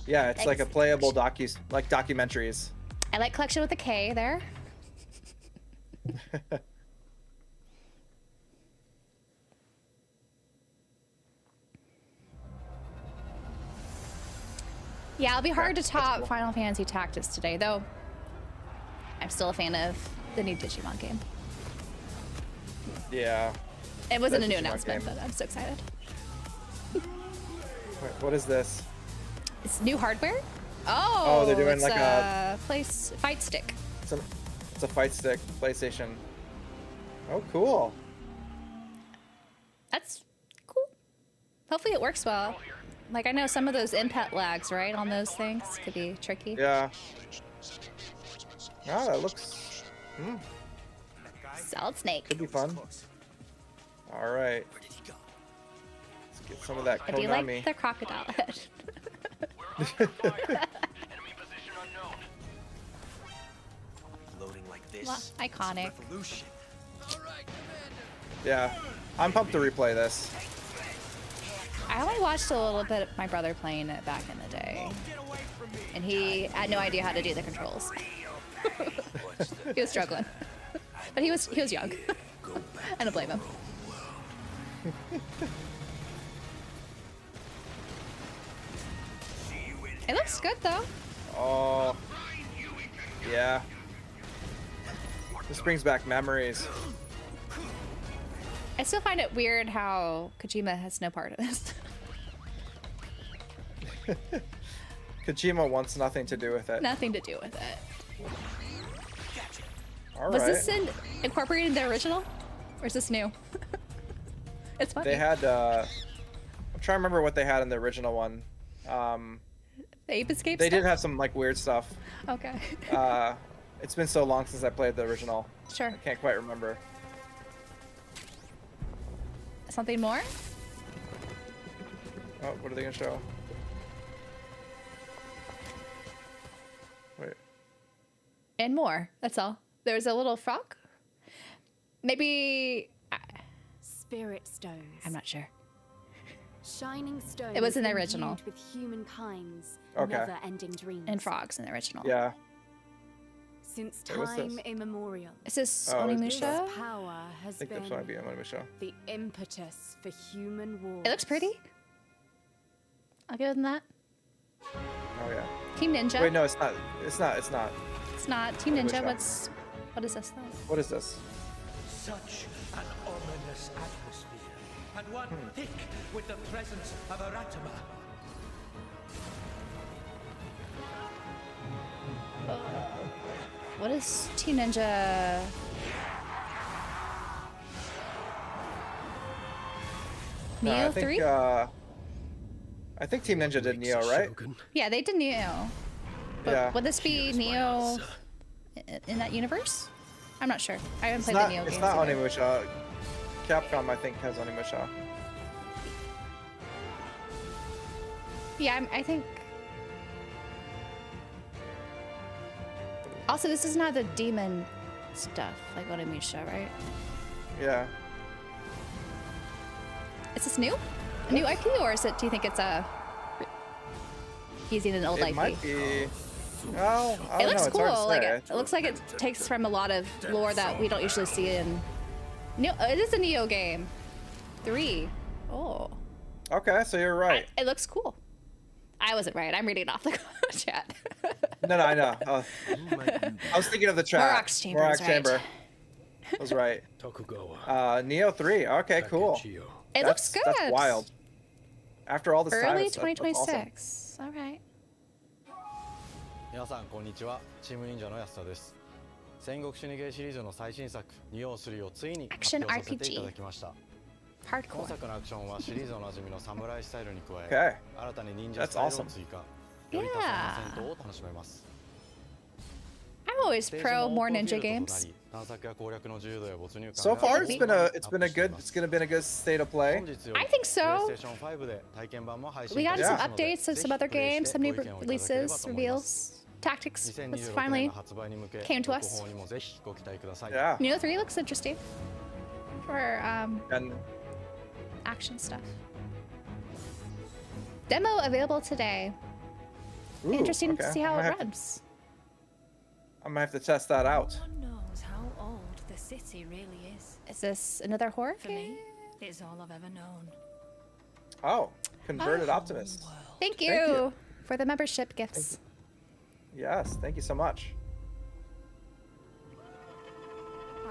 Yeah, it's like a playable documentaries. I like collection with a K there. Yeah, it'll be hard to top Final Fantasy Tactics today, though. I'm still a fan of the new Digimon game. Yeah. It wasn't a That new Digimon announcement, game. but I'm so excited. Wait, what is this? It's new hardware? Oh, they're doing it's like a fight stick. It's a fight stick PlayStation. Oh, cool. Hopefully it works well. Like, I know some of those input lags, right, on those things could be tricky. Yeah. Ah, that looks... Solid Snake. Could be fun. All right. Let's get some of that I do Konami. like the crocodile head. Loading like this. Well, iconic. Yeah. I'm pumped to replay this. I only watched a little bit of my brother playing it back in the day. And he had no idea how to do the controls. He was struggling. But he was young. I don't blame him. It looks good though. Oh. Yeah. This brings back memories. I still find it weird how Kojima has no part of this. Kojima wants nothing to do with it. Nothing to do with it. All Was right. this incorporated in the original? Or is this new? It's funny. They had, I'm trying to remember what they had in the original one. The Ape Escape They stuff? did have some like weird stuff. Okay. It's been so long since I played the original. Sure. I can't quite remember. Something more? Oh, what are they gonna show? Wait. And more. That's all. There's a little frog. Maybe. Spirit stones. I'm not sure. Shining stones. It was in the original. imbued with humankind's Okay. never-ending dreams. And frogs in the original. Yeah. Since Wait, what's time this? immemorial. Is this Oh, is Onimusha? This power I has think been this might be Onimusha. the impetus for human wars. It looks pretty. I'll give them that. Oh yeah. Team Ninja. Wait, no, it's not. It's not. It's not. It's not Team Ninja. Onimusha. What is this though? What is this? Such an ominous atmosphere, and one thick with the presence of Aratama. What is Team Ninja? Neo I think, 3? I think Team Ninja did Neo, right? Yeah, they did Neo. But Yeah. would this be Neo in that universe? I'm not sure. I haven't It's played not. the Neo It's games. not either. Onimusha. Capcom, I think, has Onimusha. Yeah, I think. Also, this is not the demon stuff like Onimusha, right? Yeah. Is this new? A new IP, or is it? Do you think it's a using an old It IP? might be. Well, I It don't looks know. It's hard cool. to Like say. it looks like it takes from a lot of lore that we don't usually see in. Neo, it is a Neo game. 3. Oh. Okay, so you're right. It looks cool. I wasn't right. I'm reading off the chat. No, I know. I was thinking of the chat. Moroc's Chamber was right. Chamber. Was right. Neo 3. Okay, cool. It looks good. That's wild. After all this time, Early that's awesome. 2026. All right. 皆さんこんにちは。チーム忍者の安田です。戦国死にゲーシリーズの最新作ニオ3をついに発表させていただきました。今作のアクションはシリーズおなじみのサムライスタイルに加え、新たに忍者スタイルを追加。より多彩な戦闘を楽しめます。 I'm always pro more ninja games. So far, it's been a good state of play. I think so. We got some updates of some other games, some new releases, reveals. Tactics was finally came to us. Yeah. Neo 3 looks interesting for and action stuff. Demo available today. Ooh, Interesting to okay. see how I it might have to- runs. I might have to test that out. One knows how old the city really is. Is this another horror For game? me, it's all I've ever known. Oh, converted optimist. Thank you for the membership gifts. Yes, thank you so much.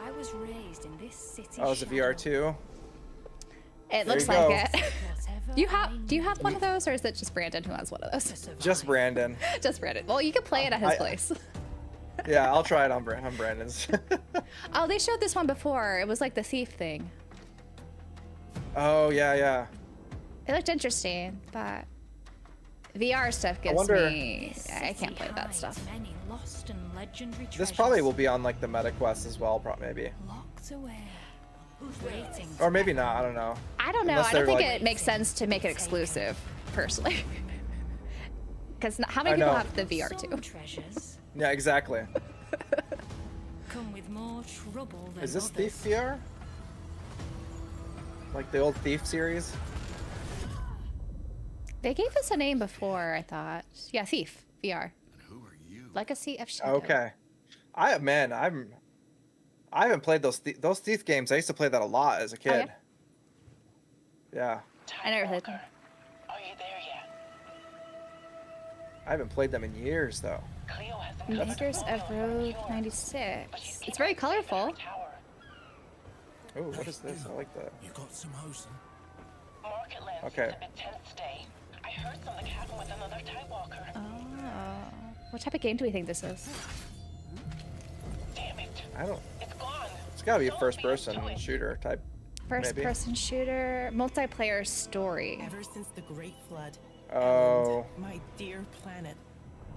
I was raised in this city. Oh, it's a VR too. It There looks you like go. it. Do you have one of those, or is it just Branden who has one of those? Just Branden. Just Branden. Well, you can play it at his I- place. Yeah, I'll try it on Brandon's. Oh, they showed this one before. It was like the thief thing. Oh yeah, yeah. It looked interesting, but VR stuff gives me. I can't play that stuff. Many lost and legendary This probably will be on like the Meta Quest as well, maybe. locked away. Waiting. Or maybe not. I don't know. I don't know. Unless I don't they're, think like- it makes sense to make it exclusive, personally. Because how many I people know. have the VR too? Treasures Yeah, exactly. come with more trouble than Is this others. Thief VR? Like the old Thief series? They gave us a name before, I thought. Yeah, Thief VR. Who are you? Legacy of Shadow. Okay. I haven't played those Thief games. I used to play that a lot as a kid. Yeah. I never played them. I haven't played them in years though. Makers of Road 96. It's very colorful. Oh, what is this? I like that. You got some hosting? Okay. Oh. What type of game do we think this is? I don't. It's gotta be a first-person shooter type. First maybe. person shooter, multiplayer story. Ever since the Great Flood, Oh. my dear planet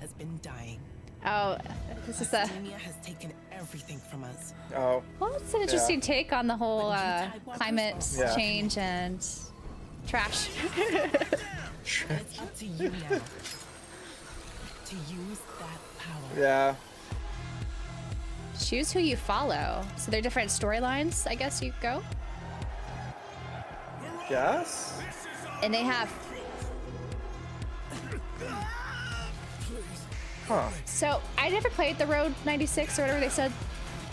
has been dying. Oh, this is a. Academia has taken everything from us. Oh. Well, it's an interesting take on the whole climate Yeah. change and trash. It's up to you now to use that power. Yeah. Choose who you follow. So they're different storylines, I guess you go. Yes. And they have. Huh. So I never played the Road 96 or whatever they said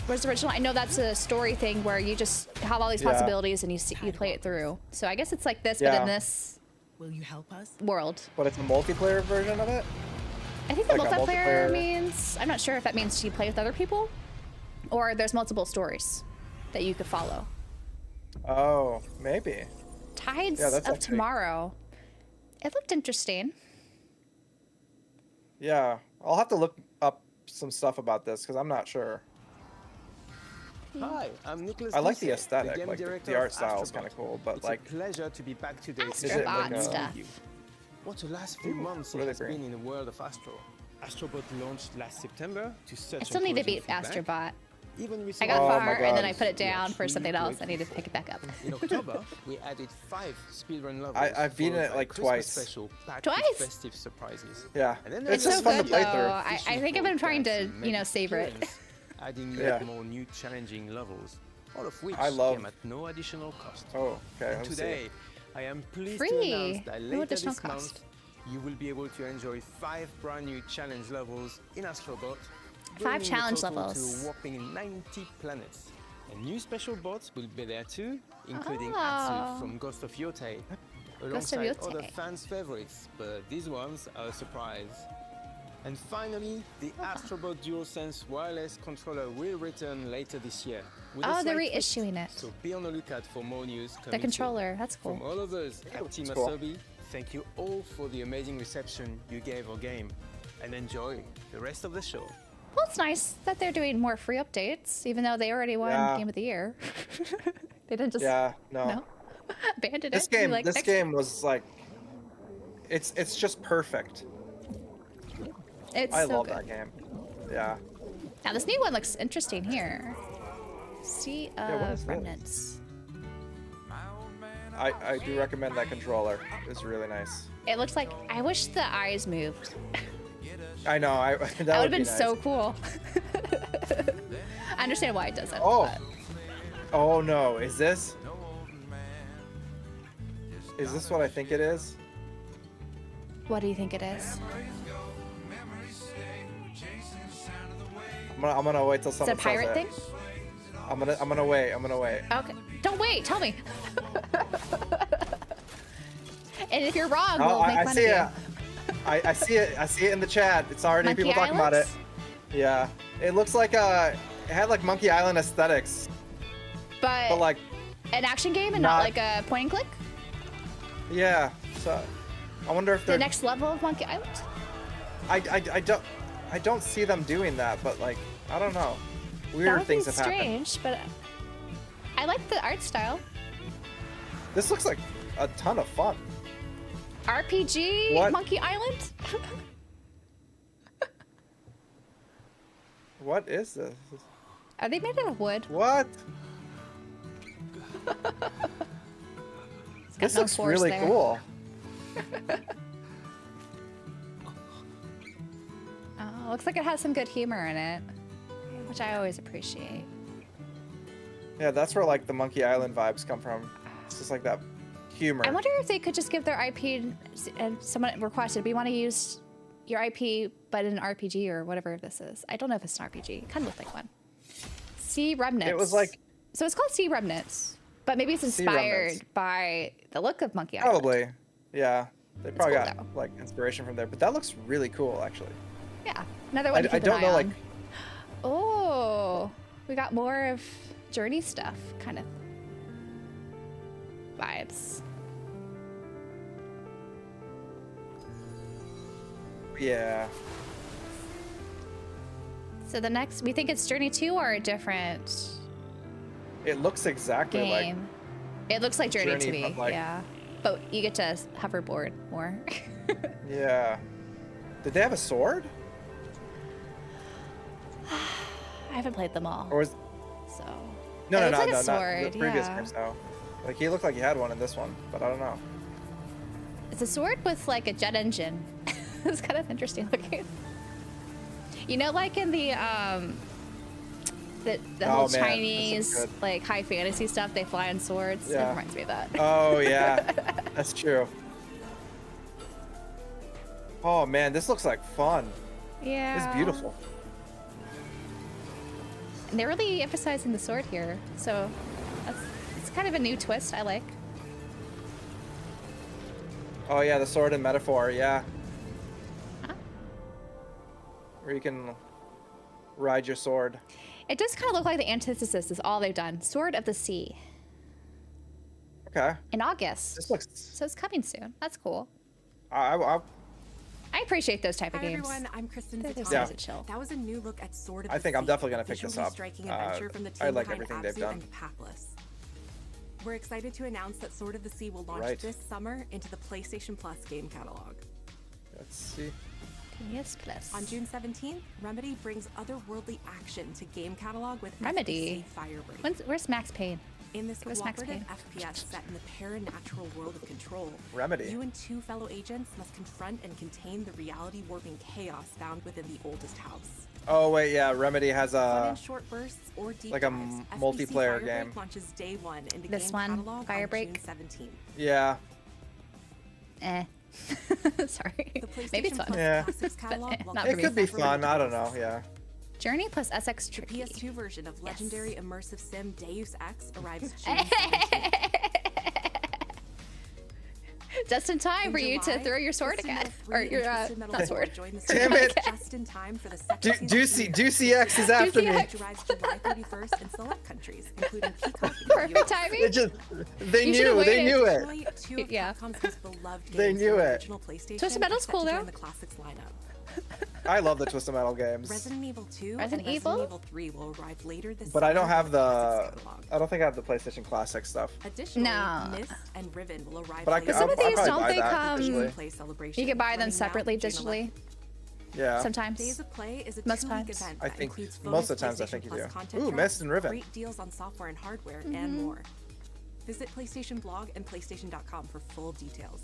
was original. I know that's a story thing where you just have all these Yeah. possibilities and you play it through. So I guess it's like this, but Yeah. in this Will you help us? world. But it's a multiplayer version of it? I think the Like a multiplayer multiplayer- means, I'm not sure if that means you play with other people or there's multiple stories that you could follow. Oh, maybe. Tides Yeah, that's of actually- Tomorrow. It looked interesting. Yeah. I'll have to look up some stuff about this because I'm not sure. Hi, I'm Nicholas. I like the Duse, aesthetic, game like director the of art style is Astrobot. kind of cool, but It's like, a pleasure to be back today. Is it like a- stuff. What a last few months what it are has they been in the world of Astro. Astrobot launched last September to such I still need to encouraging beat feedback. Astrobot. Even I recently- got Oh my far and then I God. put it down for Actually something else. I great need to before. pick it back up. In October, we added 5 speedrun levels. I've beaten followed it by like Christmas twice. Special packed Twice? with festive surprises. Yeah. And then It's there's just so fun to good play though. through. I think I've been trying to, you know, savor it. Adding Yeah. yet more new challenging levels, all of which I love- came at no additional cost. Oh, okay. And Let's see. today, I am pleased Free. to announce that No later additional this cost. month, you will be able to enjoy 5 brand new challenge levels in Astrobot. 5 bringing the challenge total levels. to a whopping 90 planets. And new special bots will be there too, including Oh. Atsu from Ghost of Yotei, Ghost of alongside other Yotei. fans' favorites, but these ones are a surprise. And finally, the Astrobot DualSense wireless controller will return later this year. with a Oh, they're slight twist. reissuing it. So be on the lookout for more news coming The soon. controller. That's From cool. all of us at Team cool. Asobi, thank you all for the amazing reception you gave our game. And enjoy the rest of the show. Well, it's nice that they're doing more free updates, even though they already won Yeah. Game of the Year. They didn't just Yeah. No. abandon This it. Be game. like, This next- game was like. It's just perfect. It's I so love good. that game. Yeah. Now this new one looks interesting here. Sea what of is this? Remnants. I do recommend that controller. It's really nice. It looks like I wish the eyes moved. I know. That That would have been nice. so cool. I understand why it doesn't. Oh. but- Oh no! Is this? Is this what I think it is? What do you think it is? I'm gonna wait till Is it someone a pirate says thing? it. I'm gonna wait. I'm gonna wait. Okay. Don't wait. Tell me. And if you're wrong, Oh, we'll make I fun see of it. you. I see it. I see it in the chat. It's already Monkey people talking about it. Islands? Yeah. It looks like it had like Monkey Island aesthetics, but like an action game and not not- like a point and click? yeah. So I wonder if The they're. next level of Monkey Island? I don't see them doing that, but like I don't know. That Weird would things be have happened. strange, but I like the art style. This looks like a ton of fun. RPG What? Monkey Island? What is this? Are they made out of wood? What? This no looks force really there. cool. Oh, looks like it has some good humor in it, which I always appreciate. Yeah, that's where like the Monkey Island vibes come from. It's just like that humor. I wonder if they could just give their IP, and someone requested, we want to use your IP, but in an RPG or whatever this is. I don't know if it's an RPG. It kind of looked like one. Sea Remnants. It was like... So it's called Sea Remnants, but maybe it's Sea inspired Remnants. by the look of Monkey Island. Probably. Yeah. They probably cool, got though. like inspiration from there. But that looks really cool, actually. Yeah, another one to I keep an don't know, eye like... on. Oh, we got more of Journey stuff, kind of vibes. Yeah. So the next, we think it's Journey 2 or a different It looks exactly like... game. It looks like Journey, to Journey, me, but, like- yeah. But you get to hoverboard more. Yeah. Did they have a sword? I haven't played them all, Or was... so. No, It no, looks no, like a no, sword, not the previous yeah. games, no. Like, he looked like he had one in this one, but I don't know. It's a sword with like a jet engine. It's kind of interesting looking. You know, like in the Oh, whole man, this looks Chinese good. like high fantasy stuff, they fly on swords. It Yeah. reminds me of that. Oh, yeah. That's true. Oh, man, this looks like fun. Yeah. It's beautiful. And they're really emphasizing the sword here, so it's kind of a new twist I like. Oh, yeah, the sword and metaphor, yeah. Where you can ride your sword. It does kind of look like the antithesis is all they've done. Sword of the Sea. Okay. In August. This looks... So it's coming soon. That's cool. I I appreciate those type of Hi games. everyone, I'm Kristen They're Zitala. Yeah. so chill. That was a new look at Sword of I the think I'm Sea, definitely gonna pick this visually up. striking adventure from the I team like behind everything they've Abzu done. and Pathless. We're excited to announce that Sword of the Sea will launch Right. this summer into the PlayStation Plus game catalog. Let's see. Yes, plus. On June 17th, Remedy brings otherworldly action to game catalog with Remedy. FBC Firebreak. Where's Max Payne? In this Where's Max cooperative Payne? FPS set in the paranatural world of Control, Remedy. you and two fellow agents must confront and contain the reality-warping chaos found within the oldest house. Oh, wait, yeah, Remedy has Fun a... in short bursts or deep like a dives, FBC multiplayer Firebreak game. launches day one into This game one, catalog Firebreak? on June 17th. Yeah. Eh. Sorry. The Maybe it's PlayStation fun. Plus Yeah. Classics catalog But, will not It for me. could be fun, I don't know, yeah. Journey plus SX The Tricky. PS2 version of legendary immersive sim Deus Ex arrives June 17th. Just in time In for you to July, throw your sword Twisted again. Metal 3 Or and your, Twisted Metal not 4 sword. join the Damn series it. just in time for the second season Juicy, premiere. Juicy X is after Juicy me. X. Which arrives July 31st in select countries, including Peacock and Perfect US. timing. It just... They You should've knew, they waited. knew it. Additionally, two of Yeah. Capcom's most beloved games They knew from the it. original PlayStation Twisted Metal's are set cool, to though. join the classics lineup. I love the Twisted Metal games. Resident Evil 2 Resident and Evil? Resident Evil 3 will arrive later this But I don't summer have on the... Classics catalog. I don't think I have the PlayStation Classic stuff. Additionally, No. Myst and Riven will arrive But I later could- Some of I'll these probably don't buy they that come? digitally. Play celebration You can buy them running now separately through June digitally. 11th. Yeah. Sometimes. Days of Play is a Most two-week times. event I that think includes most of the bonus times I think PlayStation you Plus do. content Ooh, drops, Myst and Riven. great deals on software and hardware, Mm-hmm. and more. Visit PlayStation Blog and PlayStation.com for full details.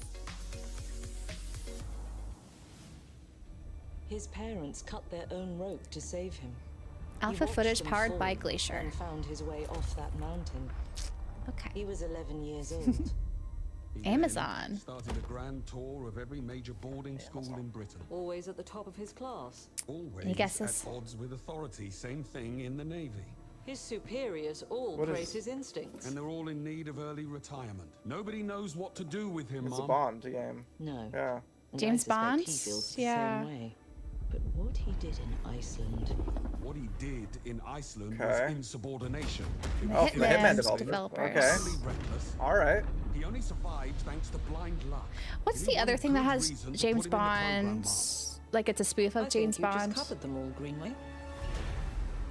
His parents cut their own rope to save him. He Alpha watched footage them powered fall by Glacier. And found his way off that mountain. Okay. He was 11 years old. Amazon. Started a grand tour of every major boarding school in Britain. Always at the top of his class. Always Any guesses? at odds with authority. Same thing in the Navy. His superiors all What praise is- his instincts. And they're all in need of early retirement. Nobody knows what to do with him, It's a Mom. Bond game. No. Yeah. And James I suspect Bond? He feels the Yeah. same way. But what he did in Iceland. What he did in Iceland Okay. was insubordination. Oh, from the Hitman Hitman developer. developers. Okay. Utterly reckless. All right. He only survived thanks to blind luck. What's Any the other one thing that good has reason to James put him in the program, Bond? Mom. Like it's a spoof of I James think you Bond. just covered them all, Greenway.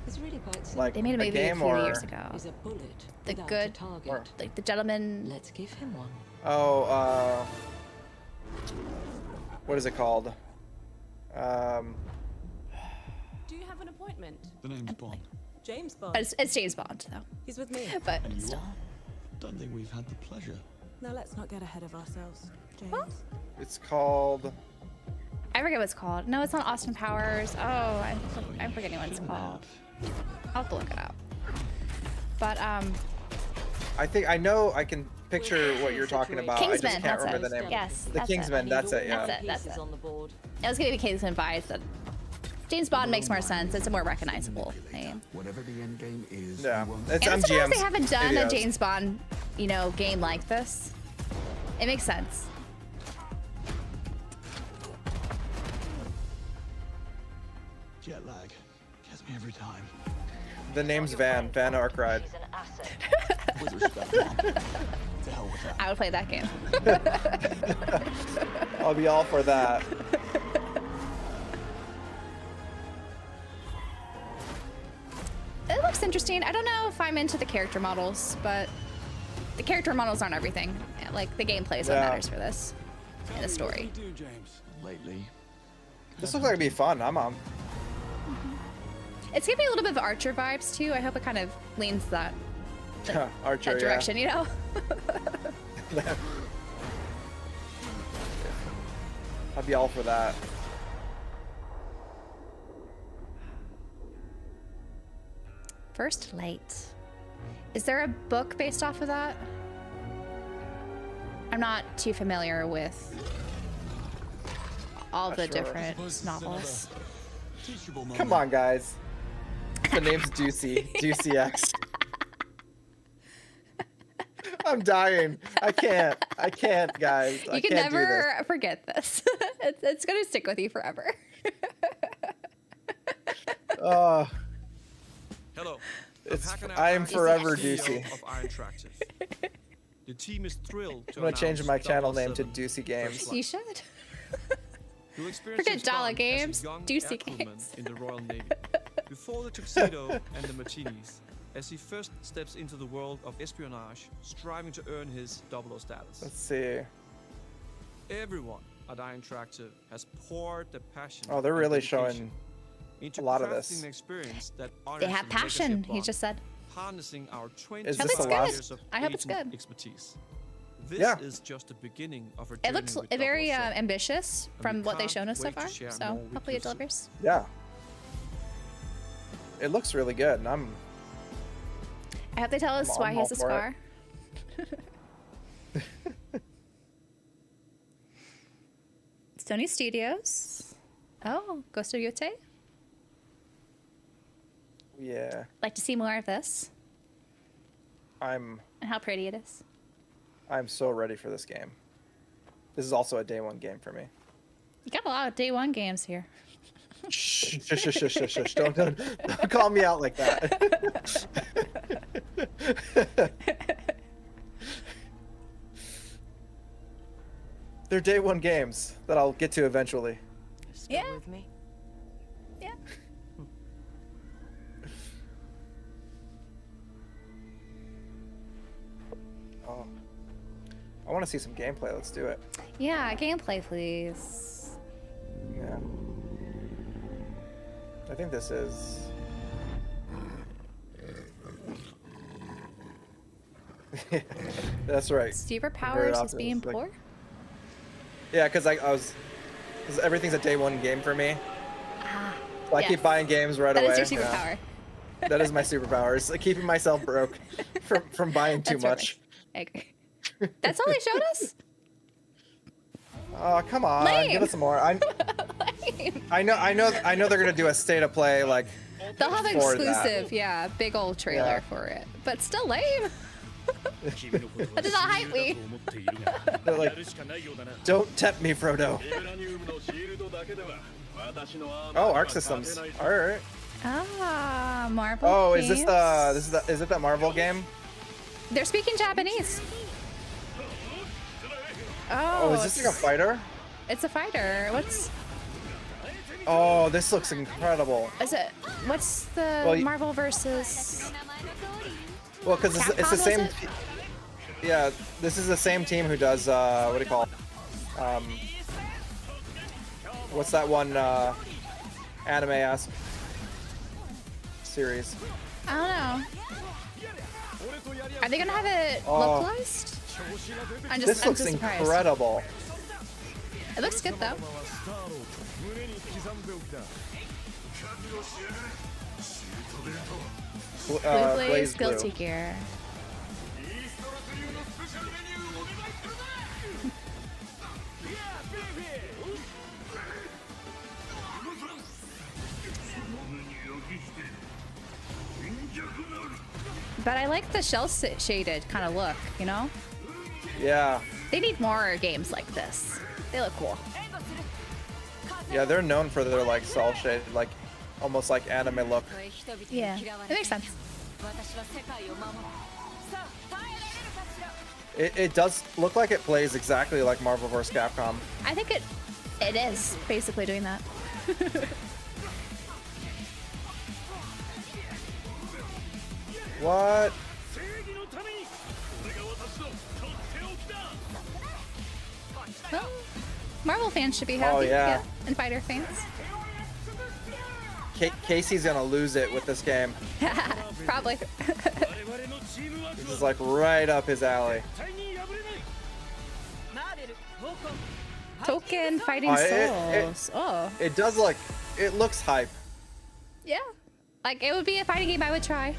It's really quite simple. Like They made a movie game a few or... years ago. He's a bullet The without good- a target. Or- Like the gentleman. Let's give him one. Oh, what is it called? Do you have an appointment? The name's Bond. James Bond. It's James Bond, though. He's with me. But And you still. are? Don't think we've had the pleasure. Now let's not get ahead of ourselves, James. It's called. I forget what it's called. No, it's not Austin Powers. Oh, I'm forgetting what it's called. I'll have to look it up. But I think I know. I can picture what you're talking about. Kingsman, I just can't that's remember it. the name. Yes, the that's Kingsman. it. That's it. Yeah. That's it. It was gonna be Kingsman, but I said James Bond makes more sense. It's a more recognizable name. Whatever the end game is, Yeah. And I'm surprised they haven't done Studios. a James Bond, game like this. It makes sense. Jet lag gets me every time. The name's Van Arkwright. With respect, to hell with that. I would play that game. I'll be all for that. It looks interesting. I don't know if I'm into the character models, but the character models aren't everything. Like, the gameplay is what matters for this. And the story. What do you do, James? Lately. This looks like it'd be fun. I'm on. It's giving me a little bit of Archer vibes, too. I hope it kind of leans that, Archer, that direction, yeah. I'd be all for that. First Light. Is there a book based off of that? I'm not too familiar with all the different novels. Come on, guys. The name's Juicy. Juicy X. I'm dying. I can't, guys. You can never forget this. It's gonna stick with you forever. Hello. I'm forever Juicy. Of Iron Tractive. The team is thrilled to I'm gonna change my announce channel name to 007 Juicy Games. You should. You'll experience Forget James Bond Dalla as a Games, young Juicy air crewman Games. in the Royal Navy. Before the tuxedo and the martinis, as he first steps into the world of espionage, striving to earn his 00 status. Let's see. Everyone at Iron Tractive has poured their passion. Oh, they're and really dedication showing into a lot of crafting this. an experience that They honors have the legacy of passion, he Bond, just said. harnessing our 20 Is this the years of I hope it's agent good. Expertise. This Yeah. is just the beginning of a It journey looks with very 007. ambitious And from we what they've can't shown us so wait to far. share So more with hopefully you it soon. delivers. Yeah. It looks really good, and I'm. I hope they tell us why he has a all for scar. Sony Studios. Oh, Ghost of Yote. Yeah. Like to see more of this I'm and how pretty it is. so ready for this game. This is also a day one game for me. You got a lot of day one games here. Shh, shush, shush, shush, shush, shush. Don't call me out like that. They're day one games that I'll get to eventually. Still with me? Yeah. Oh, I want to see some gameplay. Let's do it. Yeah, gameplay, please. Yeah. I think this is. That's right. Superpowers is being poor? Yeah, because cause everything's a day one game for me. So I keep buying games right away. That is your superpower. Yeah. That is my superpower. Is keeping myself broke from buying too much. I agree. That's all they showed us? Oh, come on. Lame. Give us some more. I know they're gonna do a state of play like. They'll have an for that. exclusive, yeah, big old trailer for it. But still lame. That does not hype me. They're like, don't tempt me, Frodo. Oh, Arc Systems. All right. Ah, Marvel. Oh, is games. is it that Marvel game? They're speaking Japanese. Oh, is this like a fighter? It's a fighter. What's? Oh, this looks incredible. Is it? What's the Well, Marvel versus? Well, because it's the Capcom, same. is it? Yeah, this is the same team who does what do you call it? What's that one anime-esque series? I don't know. Are they gonna have it localized? This looks incredible. It looks good though. Blaze Guilty Gear. But I like the shell shaded kind of look, you know? Yeah. They need more games like this. They look cool. Yeah, they're known for their like cell shaded, like almost like anime look. Yeah, it makes sense. It does look like it plays exactly like Marvel vs. Capcom. I think it is basically doing that. What? Well, Marvel fans should be happy. Oh, yeah. And fighter fans. Casey's gonna lose it with this game. Probably. This is like right up his alley. Token Fighting Souls. It does look. It looks hype. Yeah. Like, it would be a fighting game I would try.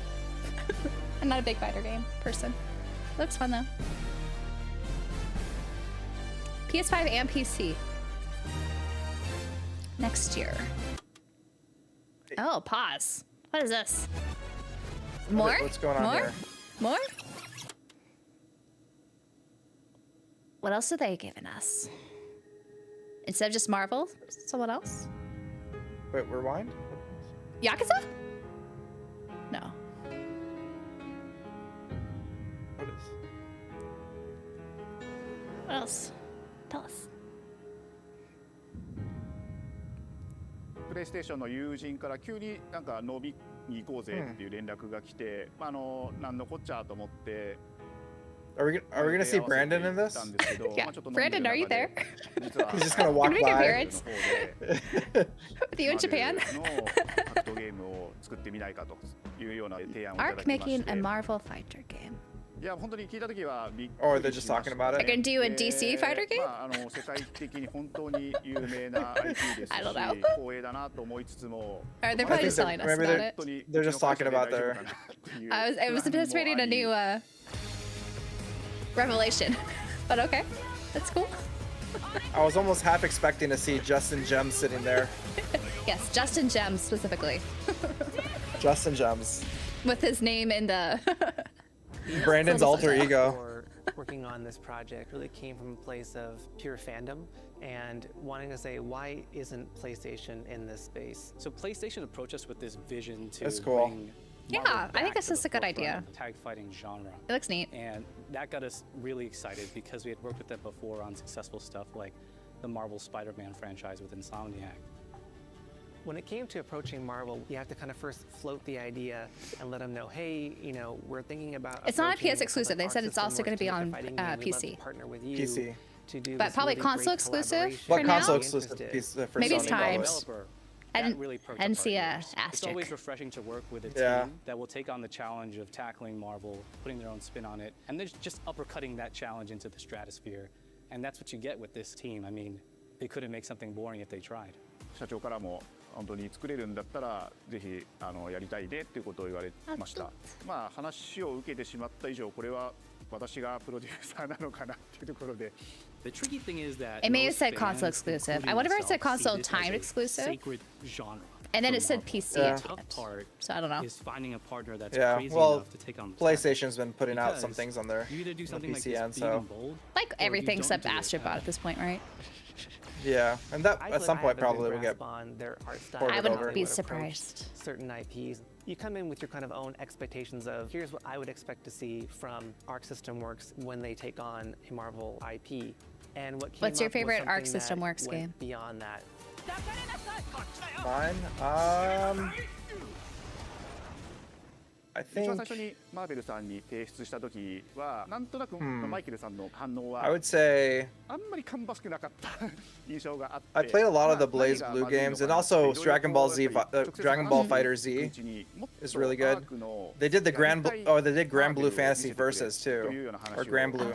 I'm not a big fighter game person. Looks fun though. PS5 and PC. Next year. Oh, pause. What is this? More? What's going on here? More? What else are they giving us? Instead of just Marvel, someone else? Wait, rewind? Yakuza? No. What is? What else? Tell us. プレイステーションの友人から急になんか飲みに行こうぜっていう連絡が来て、なんのこっちゃと思って。Are we gonna see Branden in this? Yeah. Branden, are you there? He's just gonna walk Can we make by. appearance? With you in Japan? Arc making a Marvel fighter game. Or they're just talking about it? They're gonna do a DC fighter game? I don't know. Or they're probably just telling us about it. They're just talking about their... I was anticipating a new revelation, but okay, that's cool. I was almost half expecting to see Justin Gems sitting there. Yes, Justin Gems specifically. Justin Gems. With his name in the... Brandon's alter ego. Working on this project really came from a place of pure fandom and wanting to say, why isn't PlayStation in this space? So PlayStation approached us with this vision to That's cool. bring Yeah, I think this is a good idea. Tag fighting genre. It looks neat. And that got us really excited because we had worked with them before on successful stuff like the Marvel Spider-Man franchise with Insomniac. When it came to approaching Marvel, you have to kind of first float the idea and let them know, hey, you know, we're thinking about. It's not a PS exclusive. They said it's also going to be on PC. PC. But probably console exclusive for but now. console exclusive for maybe Sony it's time. I really didn't see a asterisk. It's always refreshing to work with a team that will take on the challenge of tackling Marvel, putting their own spin on it, and they're just uppercutting that challenge into the stratosphere. And that's what you get with this team. I mean, they couldn't make something boring if they tried. 社長からも本当に作れるんだったらぜひやりたいねっていうことを言われました。まあ話を受けてしまった以上これは私がプロデューサーなのかなっていうところで。The tricky thing is that it may have said console exclusive. I wonder if it said console timed exclusive. Sacred genre. And then it said PC. Yeah. So I don't know. Is finding a partner that's crazy enough to take on PlayStation's been putting out some things on their you either do something PC like end, this so like everything except Astrobot at this point, right? Yeah, and that at some point probably will get I wouldn't be surprised. Certain IPs, you come in with your kind of own expectations of here's what I would expect to see from Arc System Works when they take on a Marvel IP. And what's your favorite Arc System Works game? Beyond that. Mine? I think 一番最初にマーベルさんに提出した時はなんとなくマイケルさんの反応は I would say あんまり芳しくなかった印象があって I played a lot of the Blaze Blue games, and also Dragon Ball Fighter Z is really good. They did the they did Grand Blue Fantasy Versus too, or Grand Blue.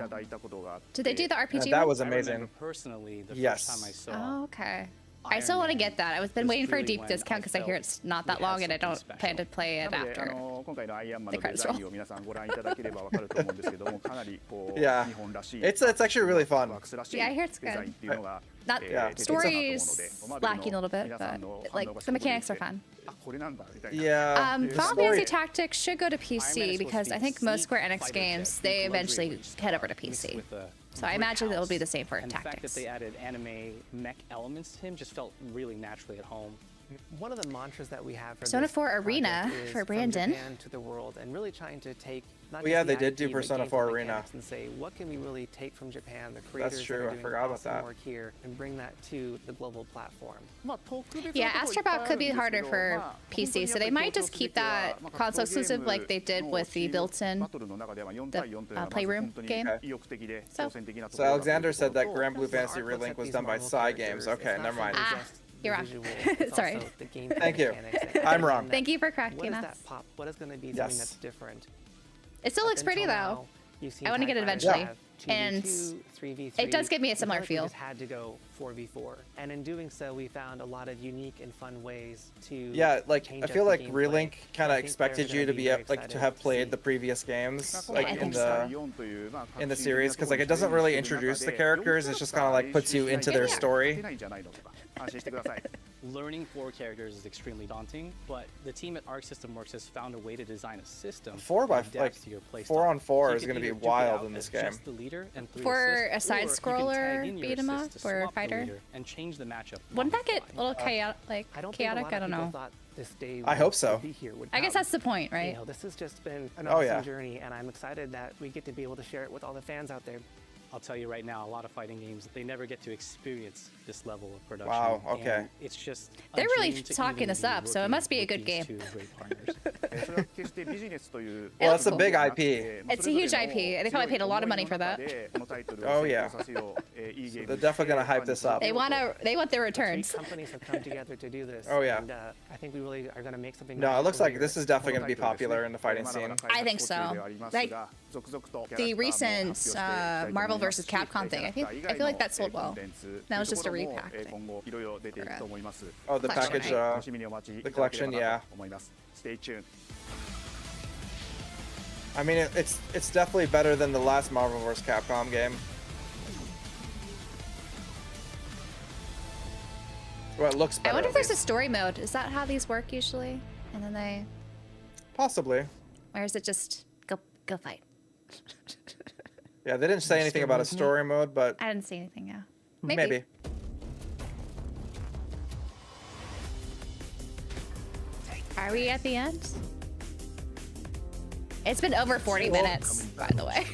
Did they do the RPG? That one? was amazing. Personally, the Yes. first time I saw. Oh, okay. I still want to get that. I've been waiting for a deep discount because I hear it's not that long, and I don't plan to play it after. 今回のアイアンマンのデザインを皆さんご覧いただければわかると思うんですけども、かなりこう Yeah. 日本らしい It's actually really fun. Yeah, I hear it's デザイン good. っていうのが Not Yeah. stories lacking a little bit, but like the mechanics are fun. あこれなんだみたいな Yeah. the Final story- Fantasy Tactics should go to PC because I think most Square Enix games they eventually head over to PC. So I imagine it'll be the same for And the fact that Tactics. they added anime mech elements to him just felt really naturally at home. One of the mantras that we have for Persona this 4 project Arena is for from Branden. Japan to the world, and really trying to take not Oh, yeah, just they the did do IP, but Persona gameplay 4 Arena. mechanics and say what can we really take from Japan, the creators true, that I are doing forgot about awesome that. work here, and bring that to the global platform. Yeah, Astrobot could be harder for PC, so they might just keep that console exclusive like they did with the built-in Playroom game. So Alexander said that Grand Blue Fantasy Relink was done by Psy Games. Okay, never mind. You're wrong. Sorry. Thank you. I'm wrong. Thank you for What correcting is us. that pop? What is going to be Yes. something that's different? It still looks pretty though. I want to get it eventually, and it does give me a similar feel. Just had to go 4v4, and in doing so, we found a lot of unique and fun ways to Yeah, like change I up feel the like gameplay. Relink kind I of think expected they're you to gonna be very like to excited have to played see. the previous games, Yeah, like I in think the series, because like it doesn't really introduce the characters. It's just kind of like puts you into their story. Learning 4 characters is extremely daunting, but the team at Arc System Works has found a way to design a system 4 by that like adapts to your playstyle. 4 on 4 So you is can going to be either duke it wild out in this as game. just the leader and 3 For a assists, side or you can scroller tag in your beat 'em assists up to or swap the fighter? leader and change the matchup. Wouldn't that get a little chaotic? Like I don't chaotic? think a lot I don't of people know. thought this day I hope so. would be here, would I guess come. that's the point, right? You know, this has just been an Oh, awesome yeah. journey, and I'm excited that we get to be able to share it with all the fans out there. I'll tell you right now, a lot of fighting games, they never get to experience this level of production. Wow, okay. And it's just a They're really dream to talking even us be up, so it working must be a with good these game. 2 great partners. Well, it's a big IP. It's a huge IP. They probably paid a lot of money for that. Oh yeah. So they're definitely gonna hype this up. They want their returns. Three companies have come together to do this. Oh, yeah. And I think we really are going to make something. No, it looks magical like here. this is definitely gonna be popular in the fighting scene. I think so. Like the recent Marvel vs. Capcom thing. I feel like that sold well. That was just a repack thing. Oh, the package, the collection, yeah. Stay tuned. I mean, it's definitely better than the last Marvel vs. Capcom game. Well, it looks better. I wonder at if there's a least. story mode. Is that how these work usually? And then they, Possibly. or is it just go fight? Yeah, they didn't say anything about a story mode, but I didn't see anything. Yeah, maybe. Are we at the end? It's been over 40 minutes, by the way.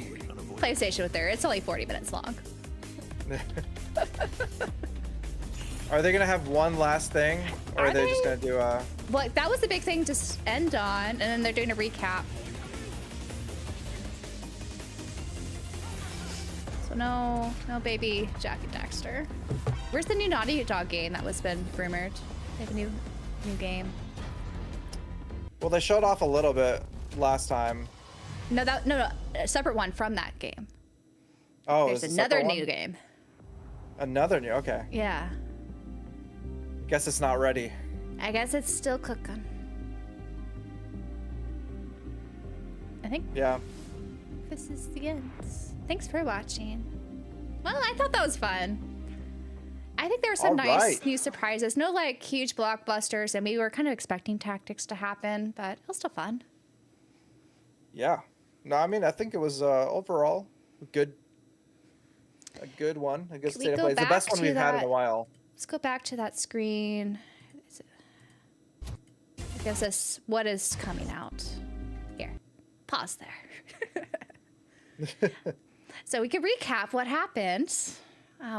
PlayStation with there. It's only 40 minutes long. Are they gonna have one last thing, or are they just gonna do a? Well, that was the big thing to end on, and then they're doing a recap. So no baby Jack and Daxter. Where's the new Naughty Dog game that was been rumored? They have a new game. Well, they showed off a little bit last time. No, a separate one from that game. Oh, there's it's a another separate new one? game. Another new. Okay. Yeah, Guess it's not ready. I guess it's still cooking. I think Yeah. this is the end. Thanks for watching. Well, I thought that was fun. I think there were some nice new surprises. No like huge blockbusters, and we were kind of expecting Tactics to happen, but it was still fun. Yeah. No, I mean, I think it was overall a good one. A good Can we state of go play. It's the best back one to we've had in a that- while. Let's go back to that screen. It gives us what is coming out. Here, pause there. So we can recap what happened.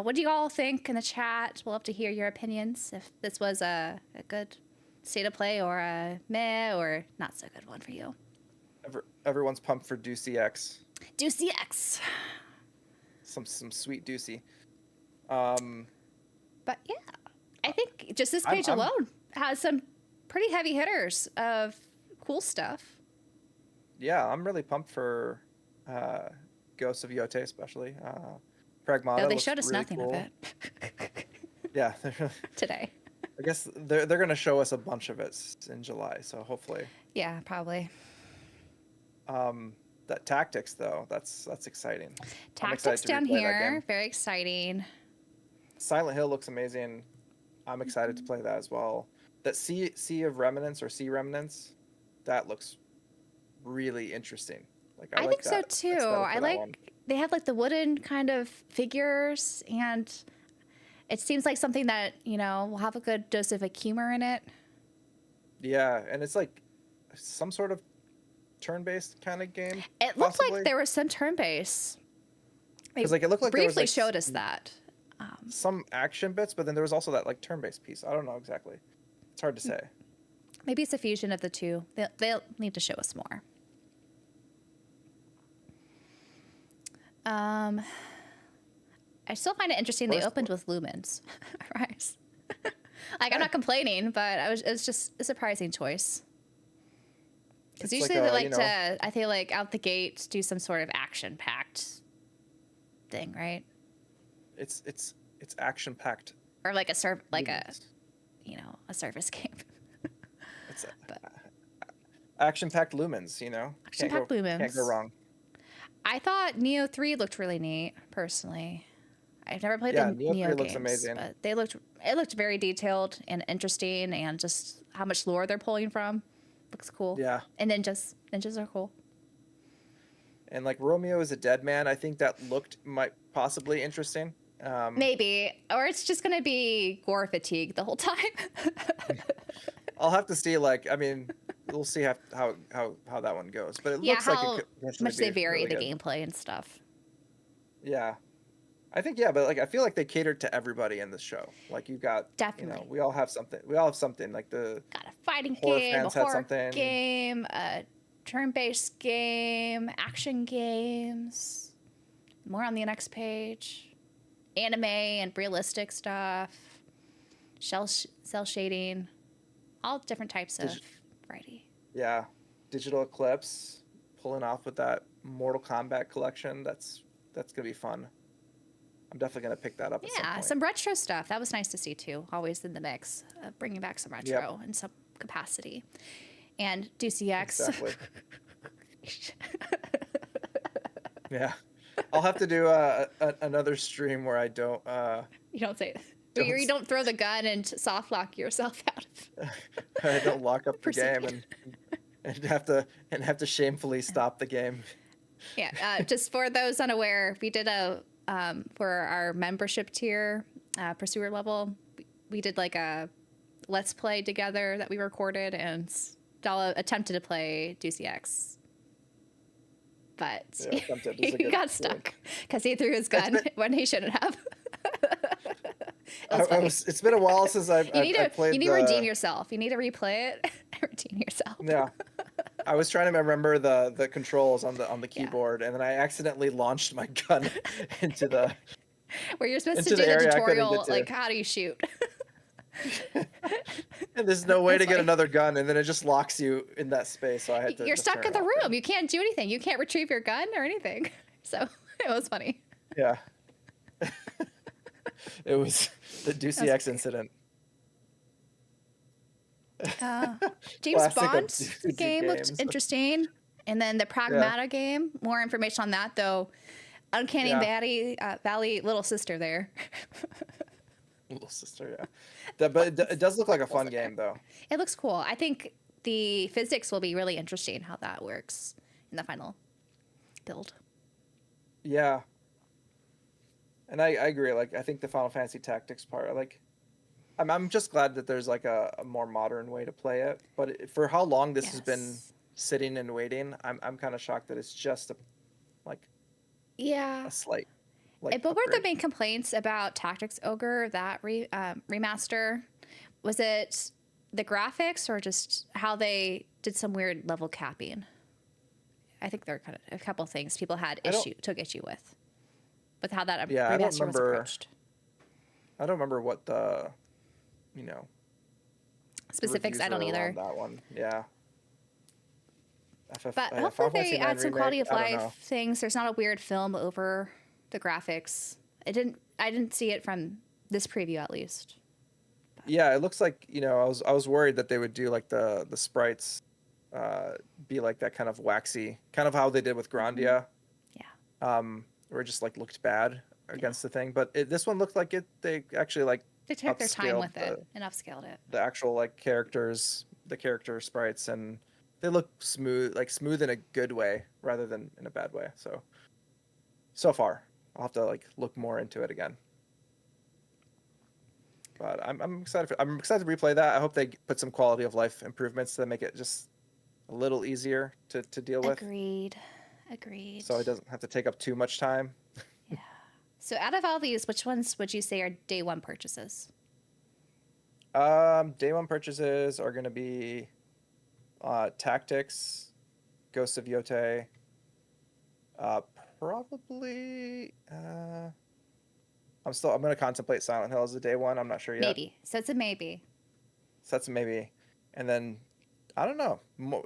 What do you all think in the chat? We'll love to hear your opinions. If this was a good state of play or a meh or not so good one for you. Everyone's pumped for DCX. DCX. Some sweet Ducey. But yeah, I think just this page alone has some pretty heavy hitters of cool stuff. Yeah, I'm really pumped for Ghosts of Yote, especially. Pragmata. No, they showed us really nothing cool. of it. Yeah. Today. I guess they're going to show us a bunch of it in July, so hopefully. Yeah, probably. That Tactics though, that's exciting. Tactics down here, very exciting. Silent Hill looks amazing. I'm excited to play that as well. That Sea of Remnants or Sea Remnants, that looks really interesting. Like I like think so too. I like they have like the wooden kind of figures, and it seems like something that, you know, will have a good dose of like humor in it. Yeah, and it's like some sort of turn-based kind of game. It looked like there was some turn-based. Because like it looked like briefly there was, like, showed us that. Some action bits, but then there was also that like turn-based piece. I don't know exactly. It's hard to say. Maybe it's a fusion of the two. They'll need to show us more. I still find it interesting they opened with lumens. Right. Like, I'm not complaining, but it was just a surprising choice. Because usually they like to, I feel like, out the gate, do some sort of action-packed thing, right? It's action-packed. Or like a service game. It's action-packed lumens, you know? Action-packed lumens. Can't go wrong. I thought Neo 3 looked really neat, personally. I've never played the Neo games, looks amazing. But it looked very detailed and interesting, and just how much lore they're pulling from looks cool. Yeah. And ninjas are cool. And like Romeo is a Dead Man, I think that might possibly interesting. Maybe, or it's just gonna be gore fatigue the whole time. I'll have to see. Like, I mean, we'll see how that one goes. But it looks like it could much they vary really the good. gameplay and stuff. Yeah, I think but like I feel like they catered to everybody in this show. Like you got definitely. You know, we all have something. Like the got a fighting horror game, fans a horror had something. game, a turn-based game, action games. More on the next page. Anime and realistic stuff. Cell shading. All different types of variety. Yeah, Digital Eclipse pulling off with that Mortal Kombat collection. That's gonna be fun. I'm definitely gonna pick that up. Yeah, some retro stuff. That was nice to see too. Always in the mix, bringing back some retro in some capacity. And DCX. Exactly. Yeah, I'll have to do another stream where I don't. You don't say it. You don't throw the gun and soft lock yourself out of. I don't lock up the game and have to shamefully stop the game. Yeah, just for those unaware, we did for our membership tier, pursuer level, we did like a let's play together that we recorded, and Abdallah attempted to play DCX. But he got stuck because he threw his gun when he shouldn't have. It's been a while since I played. You need to redeem yourself. You need to replay it. Redeem yourself. Yeah, I was trying to remember the controls on the keyboard, and then I accidentally launched my gun into the. Where you're supposed to do the tutorial, like how do you shoot? And there's no way to get another gun, and then it just locks you in that space. So I had to. You're stuck in the room. You can't do anything. You can't retrieve your gun or anything. So it was funny. Yeah. It was the DCX incident. James Bond game looked interesting, and then the Pragmata game. More information on that, though. Uncanny Valley little sister there. Little sister, yeah. But it does look like a fun game, though. It looks cool. I think the physics will be really interesting, how that works in the final build. Yeah. And I agree. Like, I think the Final Fantasy Tactics part, like, I'm just glad that there's like a more modern way to play it. But for how long this has been sitting and waiting, I'm kind of shocked that it's just a slight. But what were the main complaints about Tactics Ogre, that remaster? Was it the graphics or just how they did some weird level capping? I think there are kind of a couple things people had took issue with how that Yeah, remaster was approached. I don't remember what the, specifics. I don't reviews were either. around that one. Yeah. But hopefully they add some quality of life things. There's not a weird film over the graphics. I didn't see it from this preview at least. Yeah, it looks like, I was worried that they would do like the sprites be like that kind of waxy, kind of how they did with Grandia. Yeah. Where it just like looked bad against the thing, but this one looked like they actually like they took their time with it and upscaled it. The actual like characters, the character sprites, and they look smooth in a good way rather than in a bad way. So far, I'll have to like look more into it again. But I'm excited. I'm excited to replay that. I hope they put some quality of life improvements to make it just a little easier to deal with. Agreed. So it doesn't have to take up too much time. Yeah. So out of all these, which ones would you say are day one purchases? Day one purchases are going to be Tactics, Ghosts of Yotei, probably. I'm going to contemplate Silent Hill as a day one. I'm not sure yet. Maybe. So it's a maybe. So that's a maybe. And then, I don't know.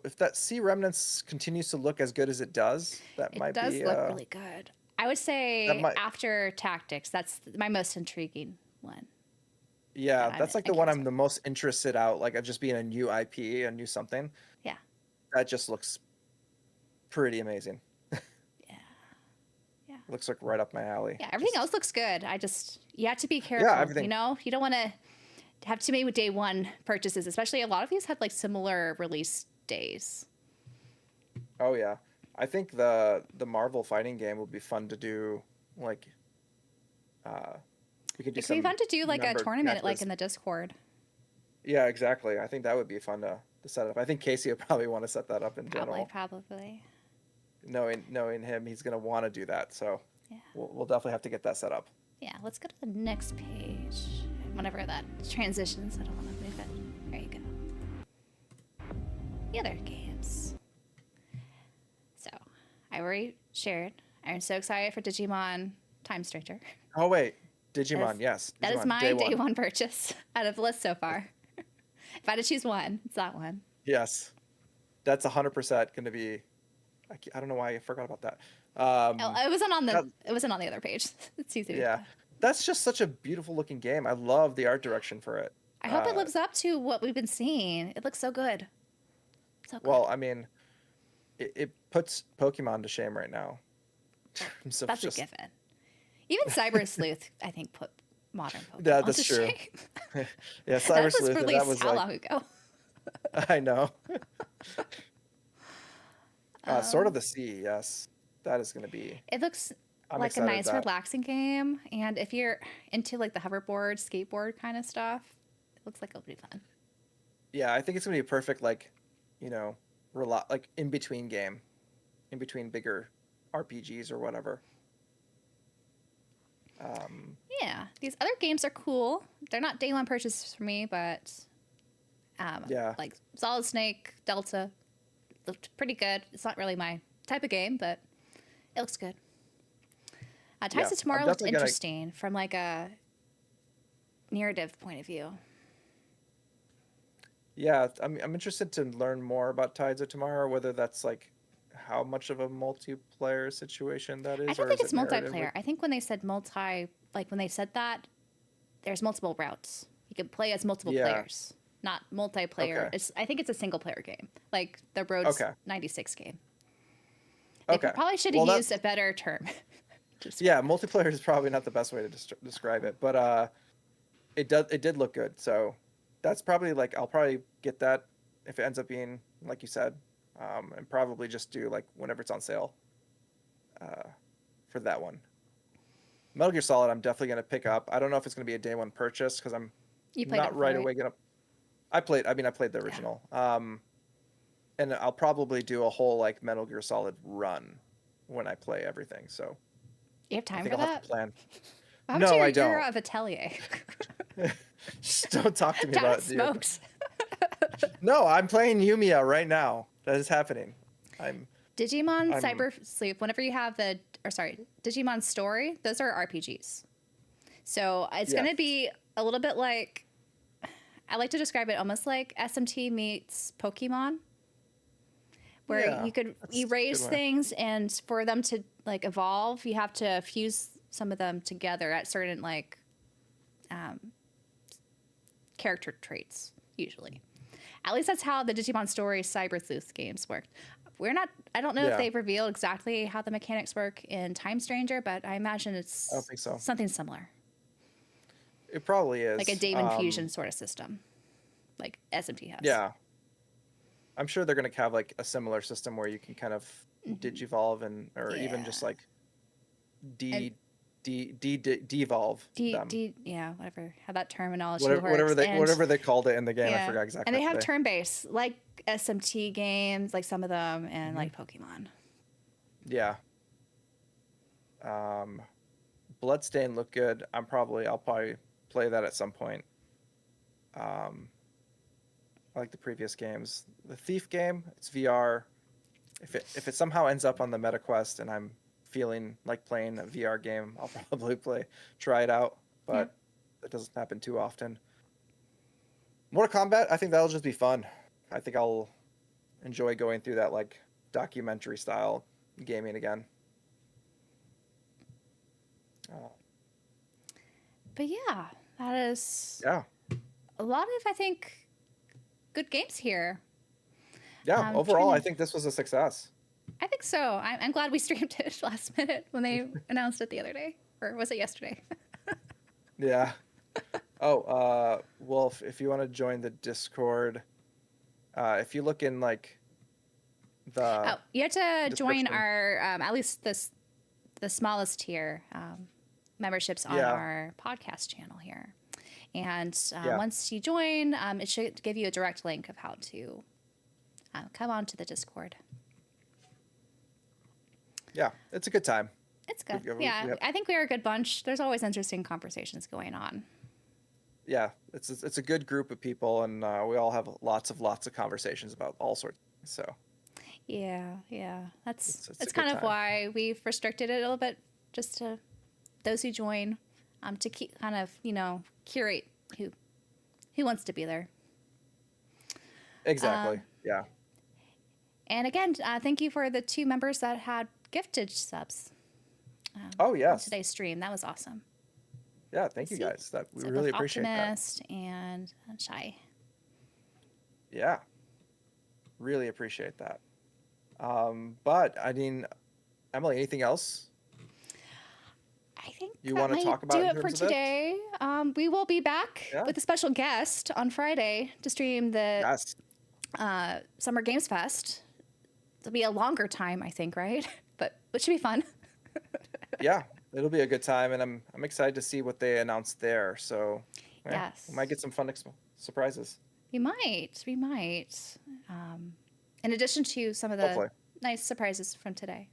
If that Sea Remnants continues to look as good as it does, that might be... It does look really good. I would say after Tactics, that's my most intriguing one. Yeah, that's like the one I'm the most interested out, like of just being a new IP, a new something. Yeah. That just looks pretty amazing. Yeah. Looks like right up my alley. Yeah, everything else looks good. You have to be careful. Yeah, everything. You don't want to have too many with day one purchases, especially a lot of these had like similar release days. Oh yeah. I think the Marvel fighting game would be fun to do, like we could do. It could be fun to do like a tournament matches. like in the Discord. Yeah, exactly. I think that would be fun to set up. I think Casey would probably want to set that up in general. Probably. Knowing him, he's gonna want to do that. So yeah, we'll definitely have to get that set up. Yeah, let's go to the next page. Whenever that transitions, I don't want to move it. There you go. The other games. So I already shared. I'm so excited for Digimon Time Stranger. Oh wait, Digimon, yes. That Digimon, is my day one purchase out of the list so far. If I had to choose one, it's that one. Yes, that's 100% going to be. I don't know why I forgot about that. It wasn't on the other page. It's easy. Yeah, that's just such a beautiful looking game. I love the art direction for it. I hope it lives up to what we've been seeing. It looks so good. So good. Well, I mean, it puts Pokemon to shame right now. So that's a given. Even Cyber Sleuth, I think, put modern Pokemon yeah, that's to true. shame. Yeah, Cyber Sleuth. That was how long ago? I know. Sword of the Sea, yes. That is going to be... It looks like a nice, relaxing game. And if you're into like the hoverboard, skateboard kind of stuff, it looks like it'll be fun. Yeah, I think it's going to be a perfect, like, like in-between game. In between bigger RPGs or whatever. Yeah, these other games are cool. They're not day one purchases for me, but yeah, like Solid Snake, Delta, looked pretty good. It's not really my type of game, but it looks good. Ties to Tomorrow looked interesting from like a narrative point of view. Yeah, I'm interested to learn more about Tides of Tomorrow, whether that's like how much of a multiplayer situation that is. I don't think it's multiplayer. I think when they said that, there's multiple routes. You can play as multiple players, not multiplayer. Okay. I think it's a single player game, like the Roads 96 game. They probably should have used a better term. Yeah, multiplayer is probably not the best way to describe it, but it did look good. So that's probably like I'll probably get that if it ends up being like you said, and probably just do like whenever it's on sale for that one. Metal Gear Solid, I'm definitely gonna pick up. I don't know if it's gonna be a day one purchase because I'm not right away gonna. I played the original, and I'll probably do a whole like Metal Gear Solid run when I play everything. So you have time for I'll that? Have to plan. No, I don't. You're of Atelier. Just don't talk to me John about it. Smokes. No, I'm playing Yumiya right now. That is happening. Digimon Cyber Sleuth, whenever you have Digimon Story, those are RPGs. So it's going to be a little bit like, I like to describe it almost like SMT meets Pokemon, where you could erase things, and for them to like evolve, you have to fuse some of them together at certain like character traits, usually. At least that's how the Digimon Story Cyber Sleuth games worked. I don't know if they've revealed exactly how the mechanics work in Time Stranger, but I imagine it's I don't think so. Something similar. It probably is. Like a Damon Fusion sort of system, like SMT has. Yeah. I'm sure they're going to have like a similar system where you can kind of digivolve or even just like devolve them. Whatever. How that terminology whatever works. Whatever they called it in the game, I forgot exactly. And they have turn-based, like SMT games, like some of them, and like Pokemon. Yeah. Bloodstain looked good. I'll probably play that at some point. I like the previous games. The Thief game, it's VR. If it somehow ends up on the MetaQuest and I'm feeling like playing a VR game, I'll probably try it out, but that doesn't happen too often. Mortal Kombat, I think that'll just be fun. I think I'll enjoy going through that like documentary style gaming again. But yeah, that is a lot of, I think, good games here. Yeah, overall, I think this was a success. I think so. I'm glad we streamed it last minute when they announced it the other day. Or was it yesterday? Yeah. Oh, Wolf, if you want to join the Discord, if you look in like the... you have to join our, at least the smallest tier memberships on our podcast channel here. And once you join, it should give you a direct link of how to come on to the Discord. Yeah, it's a good time. It's good. I think we're a good bunch. There's always interesting conversations going on. Yeah, it's a good group of people, and we all have lots of conversations about all sorts. So. Yeah. That's kind of why we've restricted it a little bit, just to those who join, to keep kind of curate who wants to be there. Exactly. Yeah. And again, thank you for the 2 members that had gifted subs. Oh yes. On today's stream, that was awesome. Yeah, thank you guys. We really appreciate Optimist that. And Shy. Yeah, really appreciate that. But I mean, Emily, anything else? I think you want to talk about do it for today. We will be back with a special guest on Friday to stream the Summer Games Fest. It'll be a longer time, I think, right? But it should be fun. Yeah, it'll be a good time, and I'm excited to see what they announced there. So we might get some fun surprises. We might. In addition to some of the nice surprises from today.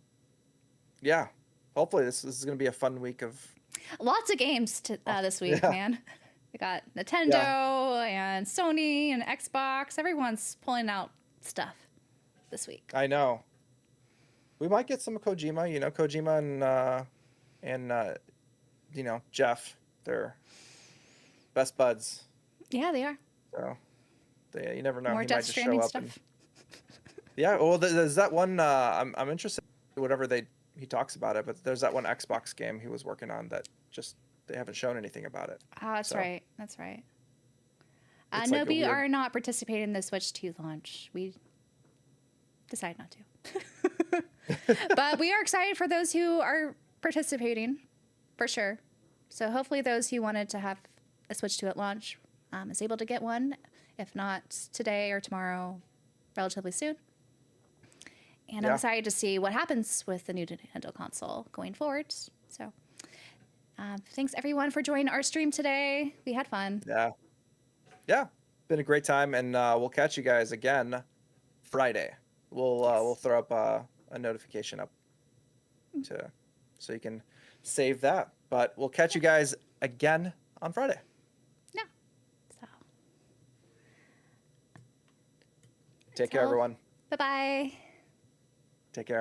Yeah, hopefully this is going to be a fun week of lots of games this week, man. We got Nintendo and Sony and Xbox. Everyone's pulling out stuff this week. I know. We might get some Kojima. Kojima and Jeff. They're best buds. Yeah, they are. So you never know. More Death Stranding stuff. Yeah. Well, there's that one. I'm interested in whatever he talks about it, but there's that one Xbox game he was working on that just they haven't shown anything about it. Oh, that's right. That's right. No, we are not participating in the Switch 2 launch. We decided not to. But we are excited for those who are participating, for sure. So hopefully those who wanted to have a Switch 2 at launch is able to get one, if not today or tomorrow, relatively soon. And I'm excited to see what happens with the new Nintendo console going forward. So thanks, everyone, for joining our stream today. We had fun. Yeah. Been a great time, and we'll catch you guys again Friday. We'll throw up a notification up so you can save that. But we'll catch you guys again on Friday. Yeah. Take care, everyone. Bye-bye. Take care.